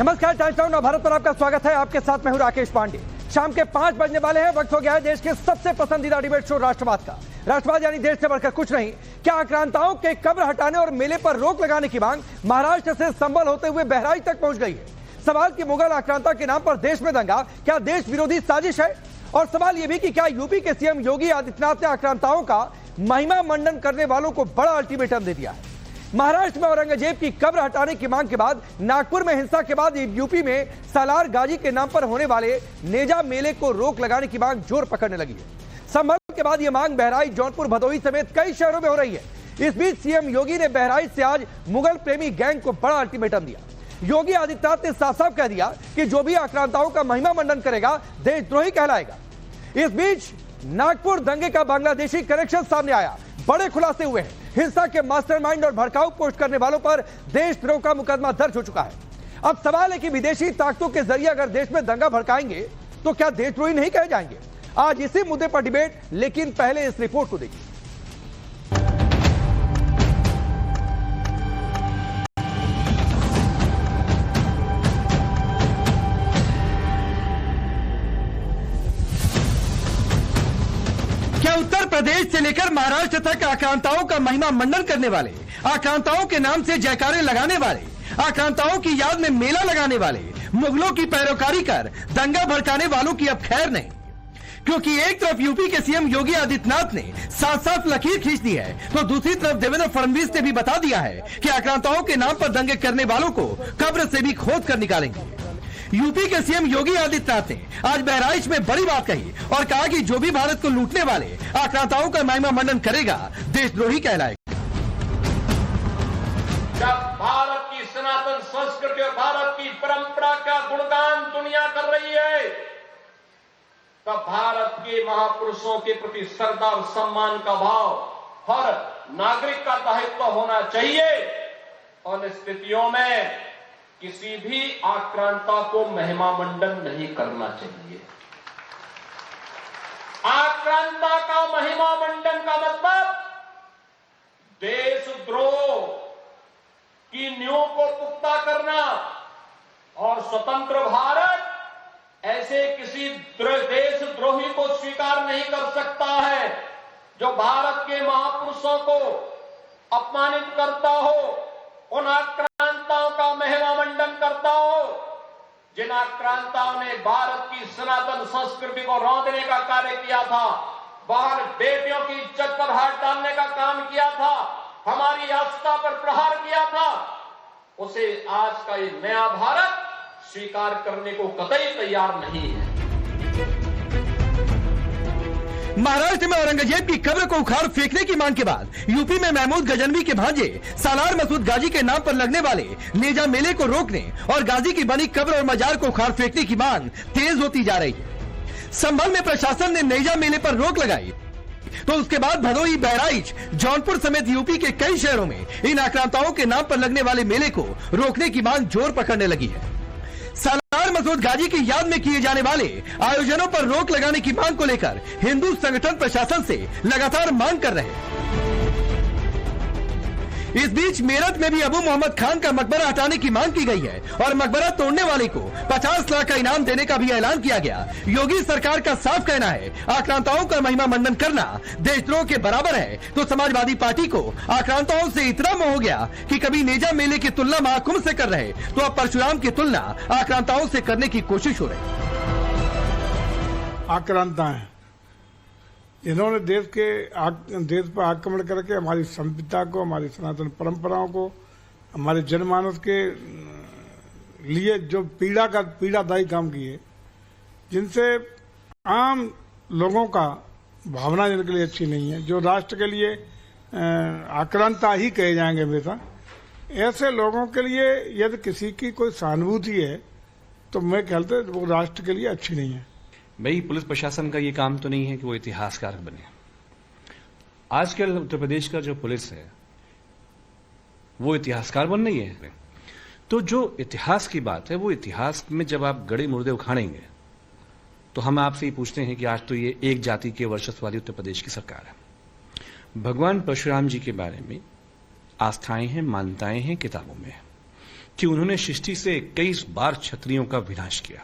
नमस्कार, times now Navbharat पर आपका स्वागत है। आपके साथ मैं हूं राकेश पांडे। शाम के 5 बजने वाले हैं। वक्त हो गया है देश के सबसे पसंदीदा डिबेट शो राष्ट्रवाद का। राष्ट्रवाद यानी देश से बढ़कर कुछ नहीं। क्या आक्रांताओं के कब्र हटाने और मेले पर रोक लगाने की मांग महाराष्ट्र से संबल होते हुए बहराइच तक पहुंच गई है। सवाल की मुगल आक्रांता के नाम पर देश में दंगा क्या देश विरोधी साजिश है? और सवाल यह भी कि क्या यूपी के सीएम योगी आदित्यनाथ ने आक्रांताओं का महिमा मंडन करने वालों को बड़ा अल्टीमेटम दे दिया है। महाराष्ट्र में औरंगजेब की कब्र हटाने की मांग के बाद, नागपुर में हिंसा के बाद यूपी में सालार गाजी के नाम पर होने वाले नेजा मेले को रोक लगाने की मांग जोर पकड़ने लगी है। संभल के बाद यह मांग बहराइच, जौनपुर, भदोही समेत कई शहरों में हो रही है। इस बीच सीएम योगी ने बहराइच से आज मुगल प्रेमी गैंग को बड़ा अल्टीमेटम दिया। योगी आदित्यनाथ ने साफ साफ कह दिया कि जो भी आक्रांताओं का महिमा मंडन करेगा देशद्रोही कहलाएगा। इस बीच नागपुर दंगे का बांग्लादेशी कनेक्शन सामने आया। बड़े खुलासे हुए हैं। हिंसा के मास्टरमाइंड और भड़काऊ पोस्ट करने वालों पर देशद्रोह का मुकदमा दर्ज हो चुका है। अब सवाल है कि विदेशी ताकतों के जरिए अगर देश में दंगा भड़काएंगे तो क्या देशद्रोही नहीं कहे जाएंगे? आज इसी मुद्दे पर डिबेट, लेकिन पहले इस रिपोर्ट को देखिए। उत्तर प्रदेश से लेकर महाराष्ट्र तक आक्रांताओं का महिमा मंडन करने वाले, आक्रांताओं के नाम से जयकारे लगाने वाले, आक्रांताओं की याद में मेला लगाने वाले, मुगलों की पैरोकारी कर दंगा भड़काने वालों की अब खैर नहीं। क्योंकि एक तरफ यूपी के सीएम योगी आदित्यनाथ ने साफ साफ लकीर खींच दी है, तो दूसरी तरफ देवेंद्र फडणवीस ने भी बता दिया है कि आक्रांताओं के नाम पर दंगे करने वालों को कब्र से भी खोद कर निकालेंगे। यूपी के सीएम योगी आदित्यनाथ ने आज बहराइच में बड़ी बात कही और कहा कि जो भी भारत को लूटने वाले आक्रांताओं का महिमा मंडन करेगा देशद्रोही कहलाएगा। जब भारत की सनातन संस्कृति और भारत की परंपरा का गुणगान दुनिया कर रही है, तब भारत के महापुरुषों के प्रति श्रद्धा और सम्मान का भाव हर नागरिक का दायित्व होना चाहिए। और स्थितियों में किसी भी आक्रांता को महिमा मंडन नहीं करना चाहिए। आक्रांता का महिमा मंडन का मतलब देशद्रोह की नींव को पुख्ता करना, और स्वतंत्र भारत ऐसे किसी देशद्रोही को स्वीकार नहीं कर सकता है जो भारत के महापुरुषों को अपमानित करता हो, उन आक्रांताओं का महिमा मंडन करता हो जिन आक्रांताओं ने भारत की सनातन संस्कृति को रौंदने का कार्य किया था, बाहर बेटियों की इज्जत पर हाथ डालने का काम किया था, हमारी आस्था पर प्रहार किया था, उसे आज का ये नया भारत स्वीकार करने को कतई तैयार नहीं है। महाराष्ट्र में औरंगजेब की कब्र को उखाड़ फेंकने की मांग के बाद यूपी में महमूद गजनवी के भांजे सालार मसूद गाजी के नाम पर लगने वाले नेजा मेले को रोकने और गाजी की बनी कब्र और मजार को उखाड़ फेंकने की मांग तेज होती जा रही है। संभल में प्रशासन ने नेजा मेले पर रोक लगाई, तो उसके बाद भदोही, बहराइच, जौनपुर समेत यूपी के कई शहरों में इन आक्रांताओं के नाम पर लगने वाले मेले को रोकने की मांग जोर पकड़ने लगी है। सालार मसूद गाजी की याद में किए जाने वाले आयोजनों पर रोक लगाने की मांग को लेकर हिंदू संगठन प्रशासन से लगातार मांग कर रहे हैं। इस बीच मेरठ में भी अबू मोहम्मद खान का मकबरा हटाने की मांग की गई है और मकबरा तोड़ने वाले को 50 लाख का इनाम देने का भी ऐलान किया गया। योगी सरकार का साफ कहना है आक्रांताओं का महिमा मंडन करना देशद्रोह के बराबर है, तो समाजवादी पार्टी को आक्रांताओं से इतना मोह हो गया कि कभी नेजा मेले की तुलना महाकुंभ से कर रहे, तो अब परशुराम की तुलना आक्रांताओं से करने की कोशिश हो रही। आक्रांता है, इन्होंने देश पर आक्रमण करके हमारी संविधा को, हमारी सनातन परंपराओं को, हमारे जनमानस के लिए जो पीड़ादायी काम किए, जिनसे आम लोगों का भावना जिनके लिए अच्छी नहीं है, जो राष्ट्र के लिए आक्रांता ही कहे जाएंगे हमेशा, ऐसे लोगों के लिए यदि किसी की कोई सहानुभूति है तो मैं कहता हूं वो राष्ट्र के लिए अच्छी नहीं है। भाई, पुलिस प्रशासन का ये काम तो नहीं है कि वो इतिहासकार बने। आजकल उत्तर प्रदेश का जो पुलिस है वो इतिहासकार बन रही है। तो जो इतिहास की बात है, वो इतिहास में जब आप गड़े मुर्दे उखाड़ेंगे तो हम आपसे ये पूछते हैं कि आज तो ये एक जाति के वर्चस्व वाली उत्तर प्रदेश की सरकार है। भगवान परशुराम जी के बारे में आस्थाएं हैं, मान्यताएं हैं, किताबों में है। कि उन्होंने सृष्टि से 21 बार क्षत्रियों का विनाश किया।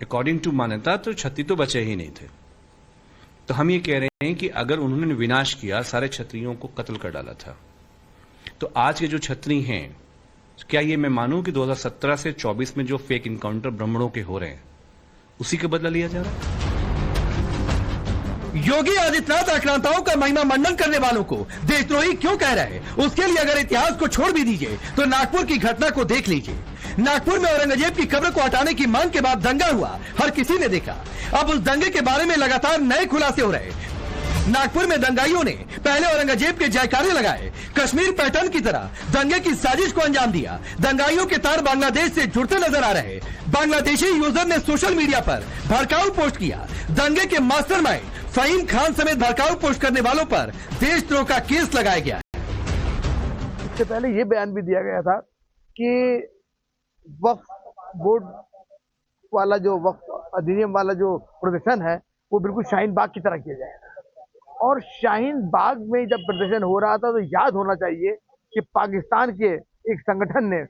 अकॉर्डिंग टू मान्यता तो क्षत्रिय तो बचे ही नहीं थे। तो हम ये कह रहे हैं कि अगर उन्होंने विनाश किया, सारे क्षत्रियों को कत्ल कर डाला था, तो आज के जो क्षत्रिय हैं, क्या ये मैं मानूं कि 2017 से 24 में जो फेक इनकाउंटर ब्राह्मणों के हो रहे हैं, उसी का बदला लिया जा रहा है? योगी आदित्यनाथ आक्रांताओं का महिमा मंडन करने वालों को देशद्रोही क्यों कह रहे हैं? उसके लिए अगर इतिहास को छोड़ भी दीजिए तो नागपुर की घटना को देख लीजिए। नागपुर में औरंगजेब की कब्र को हटाने की मांग के बाद दंगा हुआ, हर किसी ने देखा। अब उस दंगे के बारे में लगातार नए खुलासे हो रहे हैं। नागपुर में दंगाइयों ने पहले औरंगजेब के जयकारे लगाए, कश्मीर पैटर्न की तरह दंगे की साजिश को अंजाम दिया। दंगाइयों के तार बांग्लादेश से जुड़ते नजर आ रहे। बांग्लादेशी यूजर ने सोशल मीडिया पर भड़काऊ पोस्ट किया। दंगे के मास्टरमाइंड फहीम खान समेत भड़काऊ पोस्ट करने वालों पर देशद्रोह का केस लगाया गया। इससे पहले ये बयान भी दिया गया था कि वक्फ बोर्ड वाला जो वक्फ अधिनियम वाला जो प्रदर्शन है वो बिल्कुल शाहीन बाग की तरह किया जाएगा। और शाहीन बाग में जब प्रदर्शन हो रहा था तो याद होना चाहिए कि पाकिस्तान के एक संगठन ने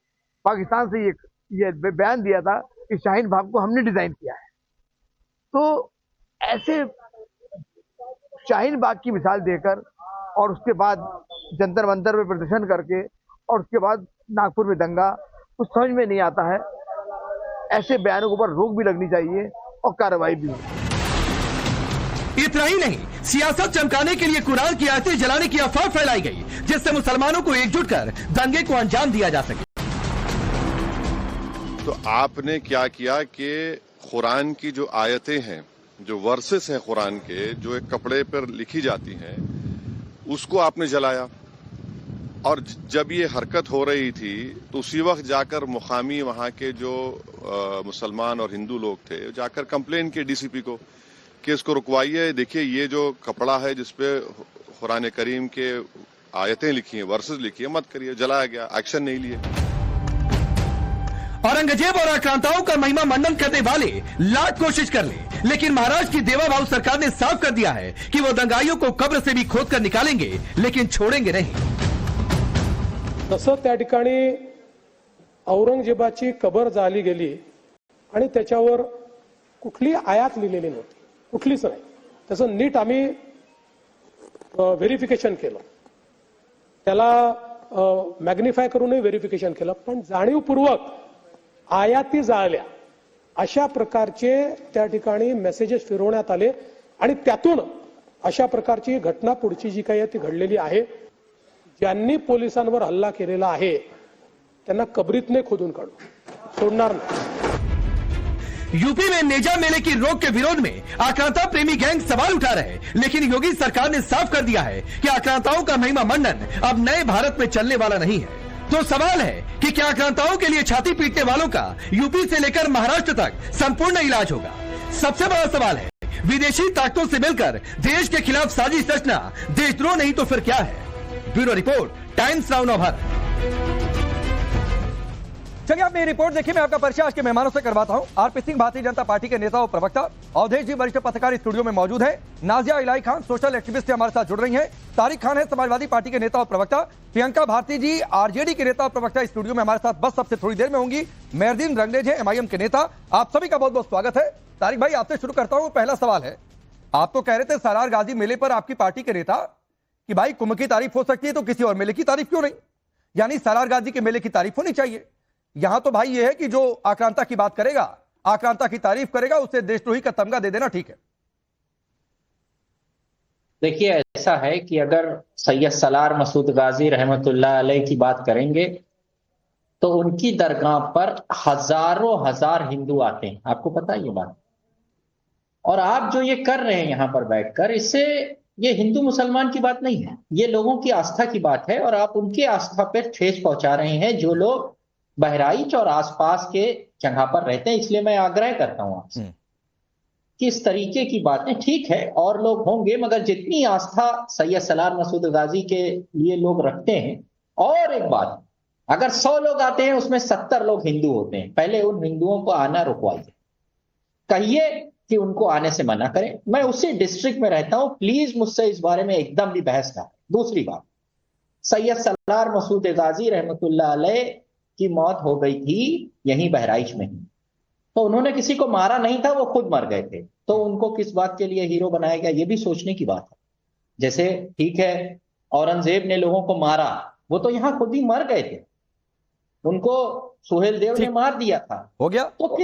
पाकिस्तान से ये बयान दिया था कि शाहीन बाग को हमने डिजाइन किया है। तो ऐसे शाहीन बाग की मिसाल देकर और उसके बाद जंतर मंतर में प्रदर्शन करके और उसके बाद नागपुर में दंगा, कुछ समझ में नहीं आता है। ऐसे बयानों के ऊपर रोक भी लगनी चाहिए और कार्रवाई भी होनी। इतना ही नहीं, सियासत चमकाने के लिए कुरान की आयतें जलाने की अफवाह फैलाई गई, जिससे मुसलमानों को एकजुट कर दंगे को अंजाम दिया जा सके। तो आपने क्या किया कि कुरान की जो आयतें हैं, जो वर्सेस हैं कुरान के, जो एक कपड़े पर लिखी जाती हैं, उसको आपने जलाया। और जब ये हरकत हो रही थी तो उसी वक्त जाकर मुकामी वहां के जो मुसलमान और हिंदू लोग थे, जाकर कंप्लेन किए डीसीपी को कि इसको रुकवाइए। देखिए ये जो कपड़ा है जिसपे कुरान करीम के आयतें लिखी हैं, वर्सेस लिखी है, मत करिए। जलाया गया, एक्शन नहीं लिए। औरंगजेब और आक्रांताओं का महिमा मंडन करने वाले लाख कोशिश कर ले, लेकिन महाराष्ट्र की देवा भाऊ सरकार ने साफ कर दिया है कि वो दंगाइयों को कब्र से भी खोद कर निकालेंगे, लेकिन छोड़ेंगे नहीं। तसं त्या ठिकाणी औरंगजेबाची कबर जाळली गेली आणि त्याच्यावर कुठली आयात लिहिलेली नव्हती, कुठलीच नाही। त्याचं नीट आम्ही व्हेरिफिकेशन केलं, त्याला मॅग्निफाय करूनही व्हेरिफिकेशन केलं, पण जाणीवपूर्वक आयाती जाळल्या अशा प्रकारचे त्या ठिकाणी मेसेजेस फिरवण्यात आले आणि त्यातून अशा प्रकारची घटना पुढची जी काही ती घडलेली आहे। ज्यांनी पोलिसांवर हल्ला केलेला आहे त्यांना कबरीतने खोदून काढू, सोडणार नाही। यूपी में नेजा मेले की रोक के विरोध में आक्रांता प्रेमी गैंग सवाल उठा रहे हैं, लेकिन योगी सरकार ने साफ कर दिया है कि आक्रांताओं का महिमा मंडन अब नए भारत में चलने वाला नहीं है। तो सवाल है कि क्या आक्रांताओं के लिए छाती पीटने वालों का यूपी से लेकर महाराष्ट्र तक संपूर्ण इलाज होगा? सबसे बड़ा सवाल है, विदेशी ताकतों से मिलकर देश के खिलाफ साजिश रचना देशद्रोह नहीं तो फिर क्या है? Bureau report, times now Navbharat. चलिए आपने ये रिपोर्ट देखी। मैं आपका परिचय आज के मेहमानों से करवाता हूं। आरपी सिंह भारतीय जनता पार्टी के नेता और प्रवक्ता, अवधेश जी वरिष्ठ पत्रकार स्टूडियो में मौजूद है, नाजिया इलाही खान सोशल एक्टिविस्ट हमारे साथ जुड़ रही हैं, तारिक खान है समाजवादी पार्टी के नेता और प्रवक्ता, प्रियंका भारती जी आरजेडी के नेता और प्रवक्ता स्टूडियो में हमारे साथ बस सबसे थोड़ी देर में होंगी, मेहरदीन रंगरेज है एमआईएम के नेता। आप सभी का बहुत बहुत स्वागत है। तारिक भाई आपसे शुरू करता हूं। पहला सवाल है, आप तो कह रहे थे सालार गाजी मेले पर आपकी पार्टी के नेता कि भाई कुंभ की तारीफ हो सकती है तो किसी और मेले की तारीफ क्यों नहीं? यानी सालार गाजी के मेले की तारीफ होनी चाहिए। यहां तो भाई ये है कि जो आक्रांता की बात करेगा, आक्रांता की तारीफ करेगा, उसे देशद्रोही का तमगा दे देना ठीक है। देखिए ऐसा है कि अगर सैयद सलार मसूद गाजी रहमतुल्लाह अलैह की बात करेंगे तो उनकी दरगाह पर हजारों हजार हिंदू आते हैं, आपको पता है ये बात। और आप जो ये कर रहे हैं यहां पर बैठकर, इससे ये हिंदू मुसलमान की बात नहीं है, ये लोगों की आस्था की बात है। और आप उनकी आस्था पर ठेस पहुंचा रहे हैं जो लोग बहराइच और आसपास के जगह पर रहते हैं। इसलिए मैं आग्रह करता हूं आपसे कि इस तरीके की बातें, ठीक है और लोग होंगे, मगर जितनी आस्था सैयद सलार मसूद गाजी के लिए लोग रखते हैं। और एक बात, अगर 100 लोग आते हैं उसमें 70 लोग हिंदू होते हैं, पहले उन हिंदुओं को आना रुकवाइए, कहिए कि उनको आने से मना करें। मैं उसी डिस्ट्रिक्ट में रहता हूं, प्लीज मुझसे इस बारे में एकदम भी बहस ना। दूसरी बात, सैयद सलार मसूद गाजी रहमतुल्लाह अलैह की मौत हो गई थी यहीं बहराइच में ही। तो उन्होंने किसी को मारा नहीं था, वो खुद मर गए थे, तो उनको किस बात के लिए हीरो बनाया गया, ये भी सोचने की बात है। जैसे ठीक है औरंगजेब ने लोगों को मारा, वो तो यहाँ खुद ही मर गए थे, उनको सुहेल देव ने मार दिया था। हो गया। तो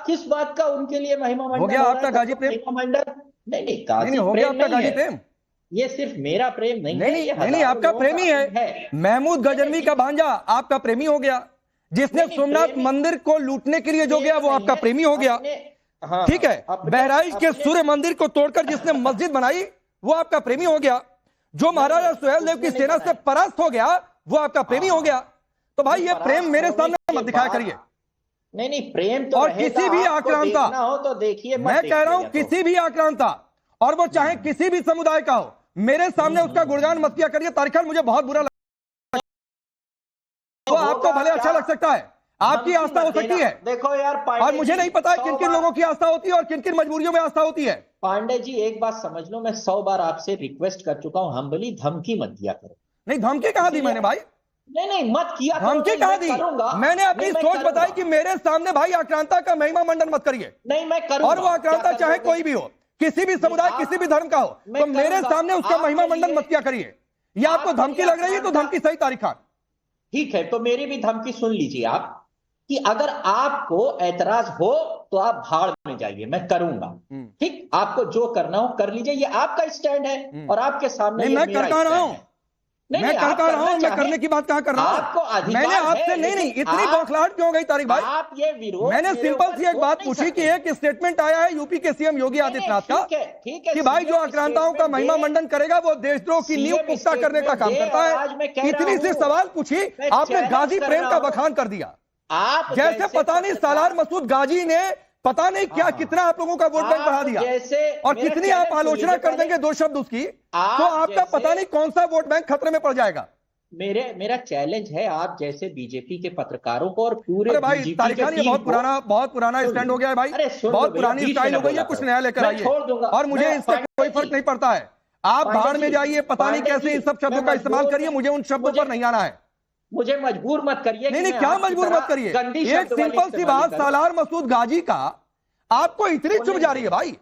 किस बात का उनके लिए महिमा मंडन हो गया आपका गाजी प्रेम? महिमा मंडन नहीं, गाजी हो गया प्रेम आपका नहीं गाजी है। प्रेम? ये सिर्फ मेरा प्रेम नहीं है, ये नहीं, हजारों आपका लोगों प्रेमी का है। प्रेम महमूद गजनवी का भांजा आपका प्रेमी हो गया, जिसने नहीं, सोमनाथ प्रेमी- मंदिर को लूटने के लिए जो गया वो आपका प्रेमी हो गया। हाँ, ठीक है, बहराइच के सूर्य मंदिर को तोड़कर जिसने मस्जिद बनाई वो आपका प्रेमी हो गया। जो महाराजा सुहेल देव की सेना से परास्त हो गया वो आपका प्रेमी हो गया। तो भाई ये प्रेम मेरे सामने मत दिखाया करिए। नहीं प्रेम तो और रहेगा, किसी भी आपको आक्रांता देखना हो तो देखिए, मत मैं कह रहा हूं देखिएगा तो। किसी भी आक्रांता, और वो चाहे किसी भी समुदाय का हो, मेरे सामने उसका गुणगान मत किया करिए। तारिक मुझे बहुत बुरा लगता है। तो आपको भले अच्छा लग सकता है, आपकी आस्था हो सकती है, देखो यार और मुझे नहीं पता है किन किन लोगों की आस्था होती है और किन किन मजबूरियों में आस्था होती है। पांडे जी एक बात समझ लो, मैं 100 बार आपसे रिक्वेस्ट कर चुका हूं, हम्बली धमकी मत दिया करो। नहीं धमकी कहां दी मैंने भाई? नहीं मत किया करो, धमकी कहां दी? मैंने अपनी मैं सोच करूंगा। बताई कि मेरे सामने भाई आक्रांता का महिमा मंडन मत करिए। नहीं मैं करूंगा। और वो आक्रांता क्या चाहे करोगे? कोई भी हो, किसी भी समुदाय किसी भी धर्म का हो, मैं तो मेरे करूंगा। सामने उसका आपके महिमा मंडन लिए- मत किया करिए। ये आपको आपके धमकी लिए लग रही है तो आक्रांता- धमकी सही तारिक खान। ठीक है, तो मेरी भी धमकी सुन लीजिए आप, कि अगर आपको ऐतराज हो तो आप भाड़ में जाइए, मैं करूंगा। ठीक, आपको जो करना हो कर लीजिए, ये आपका स्टैंड है और आपके सामने नहीं ये मैं मेरा करता रहा stand हूं, है। नहीं, मैं नहीं, आप करता रहा हूं, करना मैं चाहें, करने की बात कहां कर रहा आपको हूं? अधिकार मैंने आपसे है, नहीं लेकिन इतनी आप- बौखलाहट क्यों हो गई तारिक भाई? आप ये विरोध मैंने मेरे सिंपल ऊपर सी एक थोप बात नहीं पूछी कि सकते। एक स्टेटमेंट आया है यूपी के सीएम योगी आदित्यनाथ का ठीक है, कि भाई जो CM आक्रांताओं का statement महिमा दे- मंडन करेगा वो देशद्रोह की नींव CM पुख्ता करने का काम statement करता दे, आज मैं है। कह रहा इतनी सी हूं, सवाल पूछी, मैं आपने challenge गाजी कर प्रेम रहा का हूं। बखान कर दिया। आप जैसे पता नहीं सालार मसूद गाजी ने पता नहीं क्या कितना आप लोगों का वोट बैंक बढ़ा दिया, और मेरा कितनी आप challenge आलोचना सुनिए कर पहले। देंगे दो शब्द उसकी, आप तो आपका जैसे- पता नहीं कौन सा वोट बैंक खतरे में पड़ जाएगा। मेरा चैलेंज है आप जैसे बीजेपी के पत्रकारों को और पूरे अरे भाई बीजेपी तारिक के खान, ये टीम बहुत को- पुराना स्टैंड हो गया है भाई, अरे सुन लो बहुत भैया, पुरानी बीच में स्टाइल ना हो गई है, बोला कुछ करो। नया लेकर मैं आइए। छोड़ दूंगा। और मुझे मैं इससे पांडे कोई जी- फर्क नहीं पड़ता है, आप पांडे बाहर में जी- जाइए, पता नहीं पांडे कैसे जी, इन सब शब्दों मैं का इस्तेमाल मजबूर करिए, नहीं- मुझे उन शब्दों पर नहीं आना है। मुझे मजबूर मत करिए कि नहीं नहीं मैं क्या आपकी मजबूर तरह मत करिए, गंदी एक शब्द वाली सिंपल सी इस्तेमाल बात, करूं। सालार मसूद गाजी का आपको इतनी चुभ जा रही है भाई,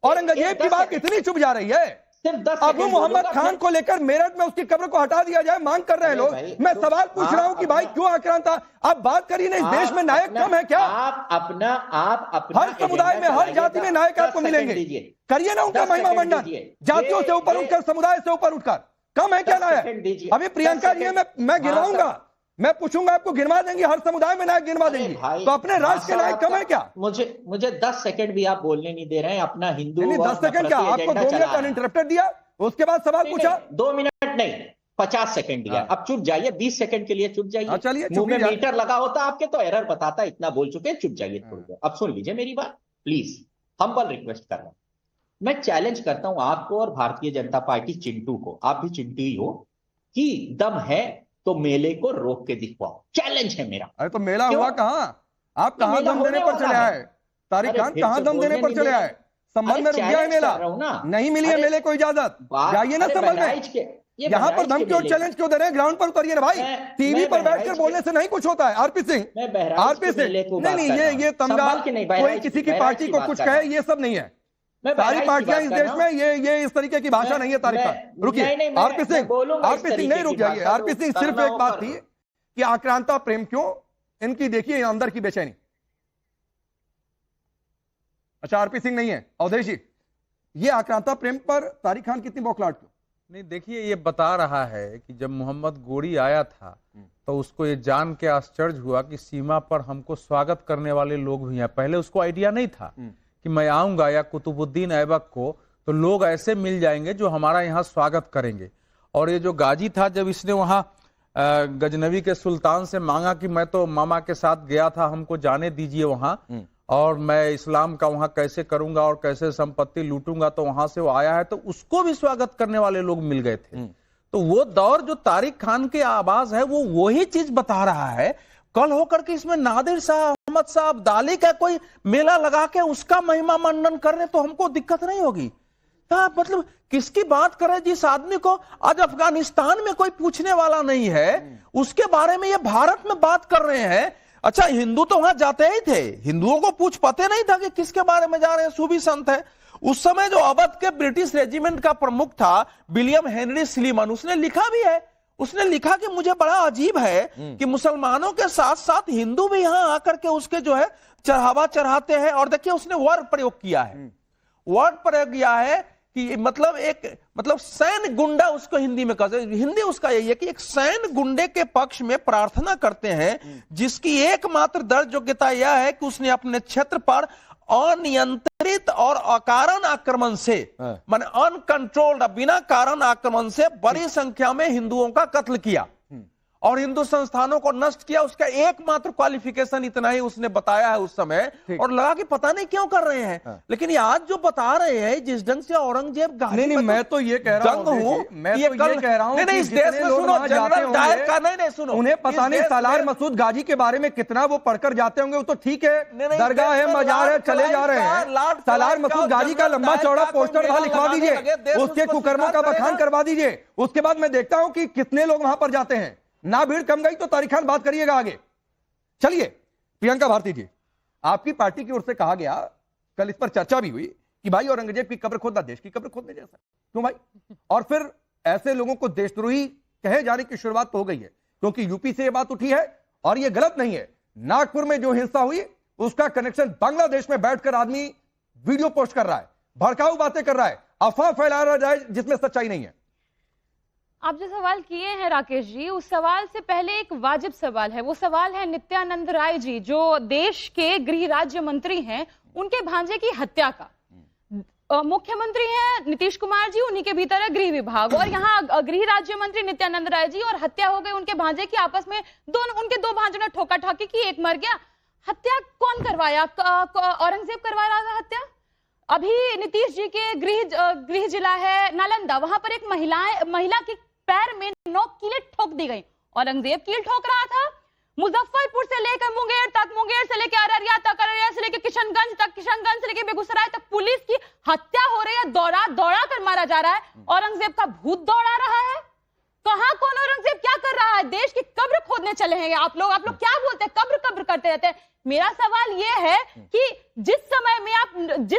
औरंगजेब की बात इतनी चुभ जा रही है। सिर्फ 10 अबू सेकंड मोहम्मद बोलूंगा, खान को लेकर मेरठ में उसकी कब्र को हटा दिया जाए मांग कर रहे हैं अरे लोग। भाई, मैं तो सवाल पूछ रहा हूं कि भाई क्यों आक्रांता? आप बात करिए ना, इस देश में नायक कम है क्या? आप अपना हर समुदाय में, हर जाति में नायक आपको मिलेंगे, करिए ना उनका 10 महिमा सेकंड मंडन, दीजिए। जातियों से ऊपर ये- उठकर, समुदाय से ऊपर उठकर। कम है क्या 10 सेकंड नायक? दीजिए। अभी प्रियंका 10 जी सेकंड। मैं गिनवाऊंगा, हाँ, मैं पूछूंगा आपको, गिनवा देंगी, हर समुदाय में नायक गिनवा देंगी, भाई, तो अपने राष्ट्र के नायक कम है क्या? मुझे 10 सेकंड भी आप बोलने नहीं दे रहे हैं। अपना हिंदू नहीं 10 सेकंड क्या, आपको 2 मिनट अनइंटरप्टेड दिया, उसके बाद सवाल पूछा। 2 मिनट नहीं, 50 सेकंड दिया। अब चुप जाइए, 20 सेकंड के लिए चुप हाँ, जाइए। चलिए, चुप मुंह में ही जा- मीटर लगा होता आपके तो एरर बताता, इतना बोल चुके, चुप जाइए थोड़ी देर। अब सुन लीजिए मेरी बात प्लीज, हम्बल रिक्वेस्ट कर रहा हूं। मैं चैलेंज करता हूं आपको और भारतीय जनता पार्टी चिंटू को, आप भी चिंटू ही हो, कि दम है तो मेले को रोक के दिखवाओ। चैलेंज है मेरा। अरे तो मेला क्यों? हुआ कहां? आप कहां मेला दम देने होने पर चले वाला है। आए? तारिक अरे खान फिर कहां से दम देने बोलने पर नहीं चले दे आए? संभल में रुक गया है चैलेंज मेला, कर रहा हूं ना। नहीं मिली है अरे मेले को इजाजत, जाइए ना संभल में। यहाँ पर धमकी और चैलेंज क्यों दे रहे हैं? ग्राउंड पर उतरिए ना भाई, टीवी पर बैठकर बोलने से नहीं कुछ होता है। आरपी सिंह, आरपी सिंह, नहीं ये तमगा कोई किसी की पार्टी को कुछ कहे, ये सब नहीं है। सारी पार्टियां इस देश में ये इस तरीके की भाषा नहीं है तारिक खान। रुकिए आरपी सिंह, नहीं रुक जाइए। आरपी सिंह, सिर्फ एक बात थी कि आक्रांता प्रेम क्यों, इनकी देखिए अंदर की बेचैनी। अच्छा आरपी सिंह नहीं है, अवधेश जी, ये आक्रांता प्रेम पर तारिक खान कितनी बौखलाहट क्यों? नहीं देखिए, ये बता रहा है कि जब मोहम्मद गोरी आया था तो उसको ये जान के आश्चर्य हुआ कि सीमा पर हमको स्वागत करने वाले लोग भी हैं। पहले उसको आइडिया नहीं था कि मैं आऊंगा या कुतुबुद्दीन ऐबक को तो लोग ऐसे मिल जाएंगे जो हमारा यहाँ स्वागत करेंगे। और ये जो गाजी था, जब इसने वहाँ गजनवी के सुल्तान से मांगा कि मैं तो मामा के साथ गया था, हमको जाने दीजिए वहाँ, और मैं इस्लाम का वहां कैसे करूंगा और कैसे संपत्ति लूटूंगा, तो वहां से वो आया है, तो उसको भी स्वागत करने वाले लोग मिल गए थे। तो वो दौर जो तारिक खान की आवाज है वो वही चीज बता रहा है। कल होकर के इसमें नादिर शाह, अहमद साहब, दाली का कोई मेला लगा के उसका महिमा मंडन करने तो हमको दिक्कत नहीं होगी। मतलब किसकी बात कर रहे हैं? जिस आदमी को आज अफगानिस्तान में कोई पूछने वाला नहीं है, उसके बारे में ये भारत में बात कर रहे हैं। अच्छा, हिंदू तो वहां जाते ही थे, हिंदुओं को पूछ पाते नहीं था कि किसके बारे में जा रहे हैं, सूफी संत है। उस समय जो अवध के ब्रिटिश रेजिमेंट का प्रमुख था विलियम हेनरी स्लीमन, उसने लिखा भी है, उसने लिखा कि मुझे बड़ा अजीब है कि मुसलमानों के साथ साथ हिंदू भी यहां आकर के उसके जो है चढ़ावा चढ़ाते हैं। और देखिए उसने वर्ड प्रयोग किया है, वर्ड प्रयोग किया है कि मतलब सैन्य गुंडा उसको हिंदी में कहते हैं। हिंदी उसका यही है कि एक सैन्य गुंडे के पक्ष में प्रार्थना करते हैं जिसकी एकमात्र दर्ज योग्यता यह है कि उसने अपने क्षेत्र पर अनियंत्रित और अकारण आक्रमण से, माने अनकंट्रोल्ड, बिना कारण आक्रमण से बड़ी संख्या में हिंदुओं का कत्ल किया और हिंदू संस्थानों को नष्ट किया। उसका एकमात्र क्वालिफिकेशन इतना ही उसने बताया है उस समय, और लगा कि पता नहीं क्यों कर रहे हैं। लेकिन ये आज जो बता रहे हैं जिस ढंग से औरंगजेब नहीं, मैं तो ये कह रहा हूं, मैं तो ये कह रहा हूं नहीं, इस देश में सुनो, जनरल डायर का नहीं सुनो, उन्हें पता नहीं सालार मसूद गाजी के बारे में कितना वो पढ़कर जाते होंगे। वो तो ठीक है, दरगाह है, मजार है, चले जा रहे हैं। सालार मसूद गाजी का लंबा चौड़ा पोस्टर वहां लिखवा दीजिए, उसके कुकर्मों का बखान करवा दीजिए। उसके बाद मैं देखता हूं कि कितने लोग वहां पर जाते हैं। ना भीड़ कम गई तो तारिक खान बात करिएगा आगे। चलिए प्रियंका भारती जी, आपकी पार्टी की ओर से कहा गया, कल इस पर चर्चा भी हुई कि भाई औरंगजेब की कब्र खोदना देश की कब्र खोदने जैसा। क्यों भाई? और फिर ऐसे लोगों को देशद्रोही कहे जाने की शुरुआत तो हो गई है, क्योंकि यूपी से यह बात उठी है और यह गलत नहीं है। नागपुर में जो हिंसा हुई उसका कनेक्शन बांग्लादेश में बैठकर आदमी वीडियो पोस्ट कर रहा है, भड़काऊ बातें कर रहा है, अफवाह फैला रहा है जिसमें सच्चाई नहीं है। आप जो सवाल किए हैं राकेश जी, उस सवाल से पहले एक वाजिब सवाल है। वो सवाल है नित्यानंद राय जी, जो देश के गृह राज्य मंत्री हैं, उनके भांजे की हत्या का। मुख्यमंत्री हैं नीतीश कुमार जी, उन्हीं के भीतर है गृह विभाग, और यहाँ गृह राज्य मंत्री नित्यानंद राय जी, और हत्या हो गई उनके भांजे की। आपस में उनके दो भांजों ने ठोका ठाकी की, एक मर गया। हत्या कौन करवाया? औरंगजेब करवा रहा था हत्या। अभी नीतीश जी के गृह जिला है नालंदा, वहां पर एक महिला की पैर में 9 कीलें ठोक दी गई। औरंगजेब कील ठोक रहा था। मुजफ्फरपुर से लेकर मुंगेर तक, मुंगेर से लेकर अररिया तक, अररिया से लेकर किशनगंज तक, किशनगंज से लेकर बेगूसराय तक पुलिस की हत्या हो रही है। दौड़ा कर मारा जा रहा है। औरंगजेब का भूत दौड़ा रहा है। कहां कौन औरंगजेब क्या कर रहा है? देश की कब्र खोदने चले हैं आप लोग क्या बोलते हैं? कब्र करते रहते हैं। मेरा सवाल यह है कि जिस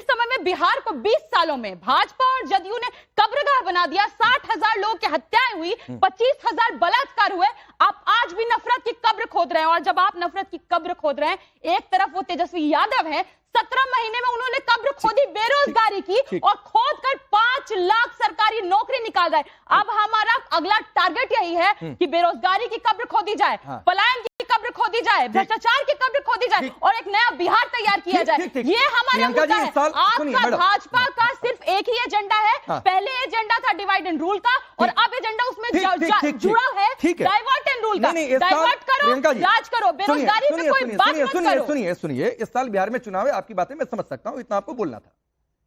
समय में बिहार को 20 सालों में भाजपा और जदयू ने कब्रगाह बना दिया, 60,000 लोगों की हत्याएं हुई, 25,000 बलात्कार हुए, आप आज भी नफरत की कब्र खोद रहे हैं। और जब आप नफरत की कब्र खोद रहे हैं, एक तरफ वो तेजस्वी यादव है, 17 महीने में उन्होंने कब्र खोदी बेरोजगारी की, और खोद कर 5 लाख सरकारी नौकरी निकाल रहे हैं। अब हमारा अगला टारगेट यही है कि बेरोजगारी की कब्र खोदी जाए, पलायन की कब्र खोदी जाए, भ्रष्टाचार की कब्र खोदी जाए, और एक नया बिहार तैयार किया जाए। ये हमारा मुद्दा है। आपका भाजपा का सिर्फ एक ही एजेंडा है। पहले एजेंडा था डिवाइड एंड रूल का, और अब एजेंडा उसमें जुड़ा है डाइवर्ट एंड रूल का। डाइवर्ट करो, राज करो, बेरोजगारी पे कोई बात मत करो। सुनिए, इस साल बिहार में चुनाव है, आपकी बातें मैं समझ सकता हूं, इतना आपको बोलना था,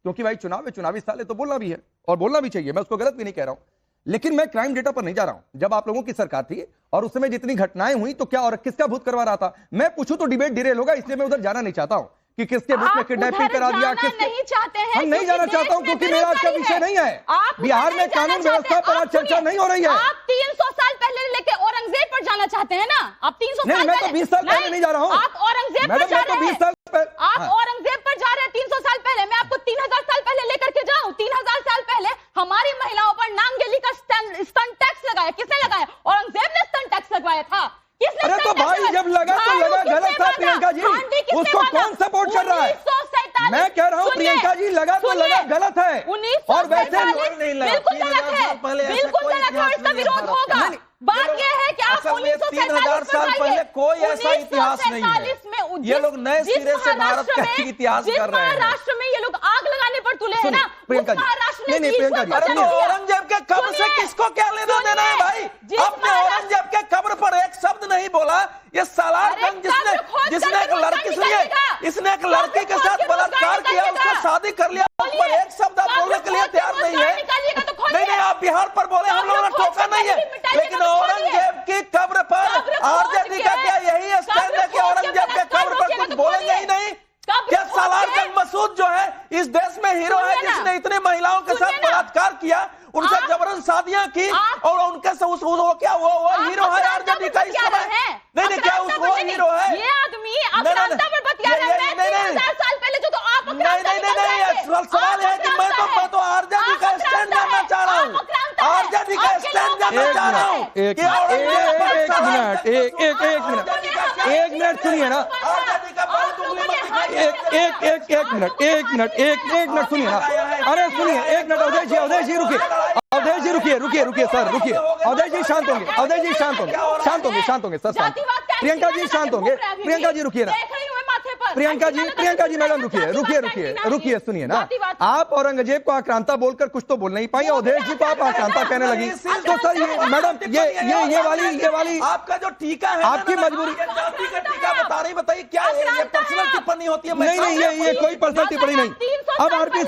क्योंकि भाई चुनाव है, चुनावी साल है तो बोलना भी है और बोलना भी चाहिए, मैं उसको गलत भी नहीं कह रहा हूं। लेकिन मैं क्राइम डेटा पर नहीं जा रहा हूं। जब आप लोगों की सरकार थी और उस समय जितनी घटनाएं हुई तो क्या और किसका भूत करवा रहा था? मैं पूछूं तो डिबेट डिरेल होगा, इसलिए मैं उधर जाना नहीं चाहता हूं कि किसके भूत में किडनैपिंग करा दिया, नहीं चाहते हैं। हम नहीं जाना चाहता हूं, क्योंकि मेरा आज का विषय नहीं है। बिहार में कानून व्यवस्था पर आज चर्चा नहीं हो रही है। आप 300 साल पहले लेके औरंगजेब पर जाना चाहते हैं ना? आप 300 साल मैं तो 20 साल पहले नहीं जा रहा हूं। आप औरंगजेब पर जा रहे हैं। आप औरंगजेब पर जा रहे हैं 300 साल पहले। मैं आपको 3000 साल पहले लेकर के जाऊं। 3000 साल पहले हमारी महिलाओं पर नामगेली का स्तन टैक्स लगाया। किसने लगाया? औरंगजेब ने स्तन टैक्स लगवाया था। अरे तो भाई जब लगा तो लगा, गलत था प्रियंका जी, उसको कौन सपोर्ट कर रहा है? मैं कह रहा हूँ प्रियंका जी, लगा तो लगा, गलत है। और वैसे बिल्कुल गलत है, बिल्कुल गलत है, इसका विरोध होगा। बात यह है कि आप 3,000 साल पहले कोई ऐसा इतिहास नहीं है। ये लोग नए सिरे से भारत का इतिहास कर रहे हैं। महाराष्ट्र में ये लोग आग लगाने पर तुले हैं ना, प्रियंका जी, नहीं प्रियंका जी, अरे तो औरंगजेब के कब्र से किसको क्या लेना देना है भाई? आपने औरंगजेब के कब्र पर एक शब्द नहीं बोला। ये सालारगंज जिसने एक लड़की, सुनिए, इसने एक लड़की के साथ बलात्कार किया, उसको शादी कर लिया, उस पर एक शब्द आप बोलने के लिए तैयार नहीं है। नहीं, आप बिहार पर बोले, हम लोगों ने टोका नहीं है, लेकिन औरंगजेब की कब्र पर आरजेडी का क्या यही स्टैंड है कि औरंगजेब के कब्र पर कुछ बोलेंगे ही नहीं? क्या सालारगंज मसूद जो है इस देश में हीरो है, जिसने इतनी महिला महिलाओं के साथ बलात्कार किया, उनसे जबरन शादियां की और उनके वो क्या वो हीरो है आरजेडी का इस समय? नहीं, क्या वो हीरो है? ये आदमी आक्रांता पर बतिया रहा है। 3000 साल पहले जो तो आप नहीं, सवाल है कि मैं तो आरजेडी का स्टैंड जानना चाह रहा हूँ, आरजेडी का स्टैंड जानना चाह रहा हूँ। एक मिनट सुनिए ना, एक मिनट सुनिए ना। अरे सुनिए, एक मिनट अवधेश जी रुकिए, अवधेश जी रुकिए सर, रुकिए। अवधेश जी शांत होंगे, अवधेश जी शांत होंगे सर, शांत। प्रियंका जी शांत होंगे, प्रियंका जी रुकिए ना, प्रियंका जी मैडम रुकिए, सुनिए ना। आप औरंगजेब को आक्रांता बोलकर कुछ तो बोल नहीं पाई, अवधेश जी को आप आक्रांता कहने लगी। तो सर ये मैडम ये वाली आपका जो टीका है, आपकी मजबूरी टीका बताइए क्या है? ये पर्सनल टिप्पणी होती है? नहीं, ये कोई पर्सनल टिप्पणी नहीं। अब आरपी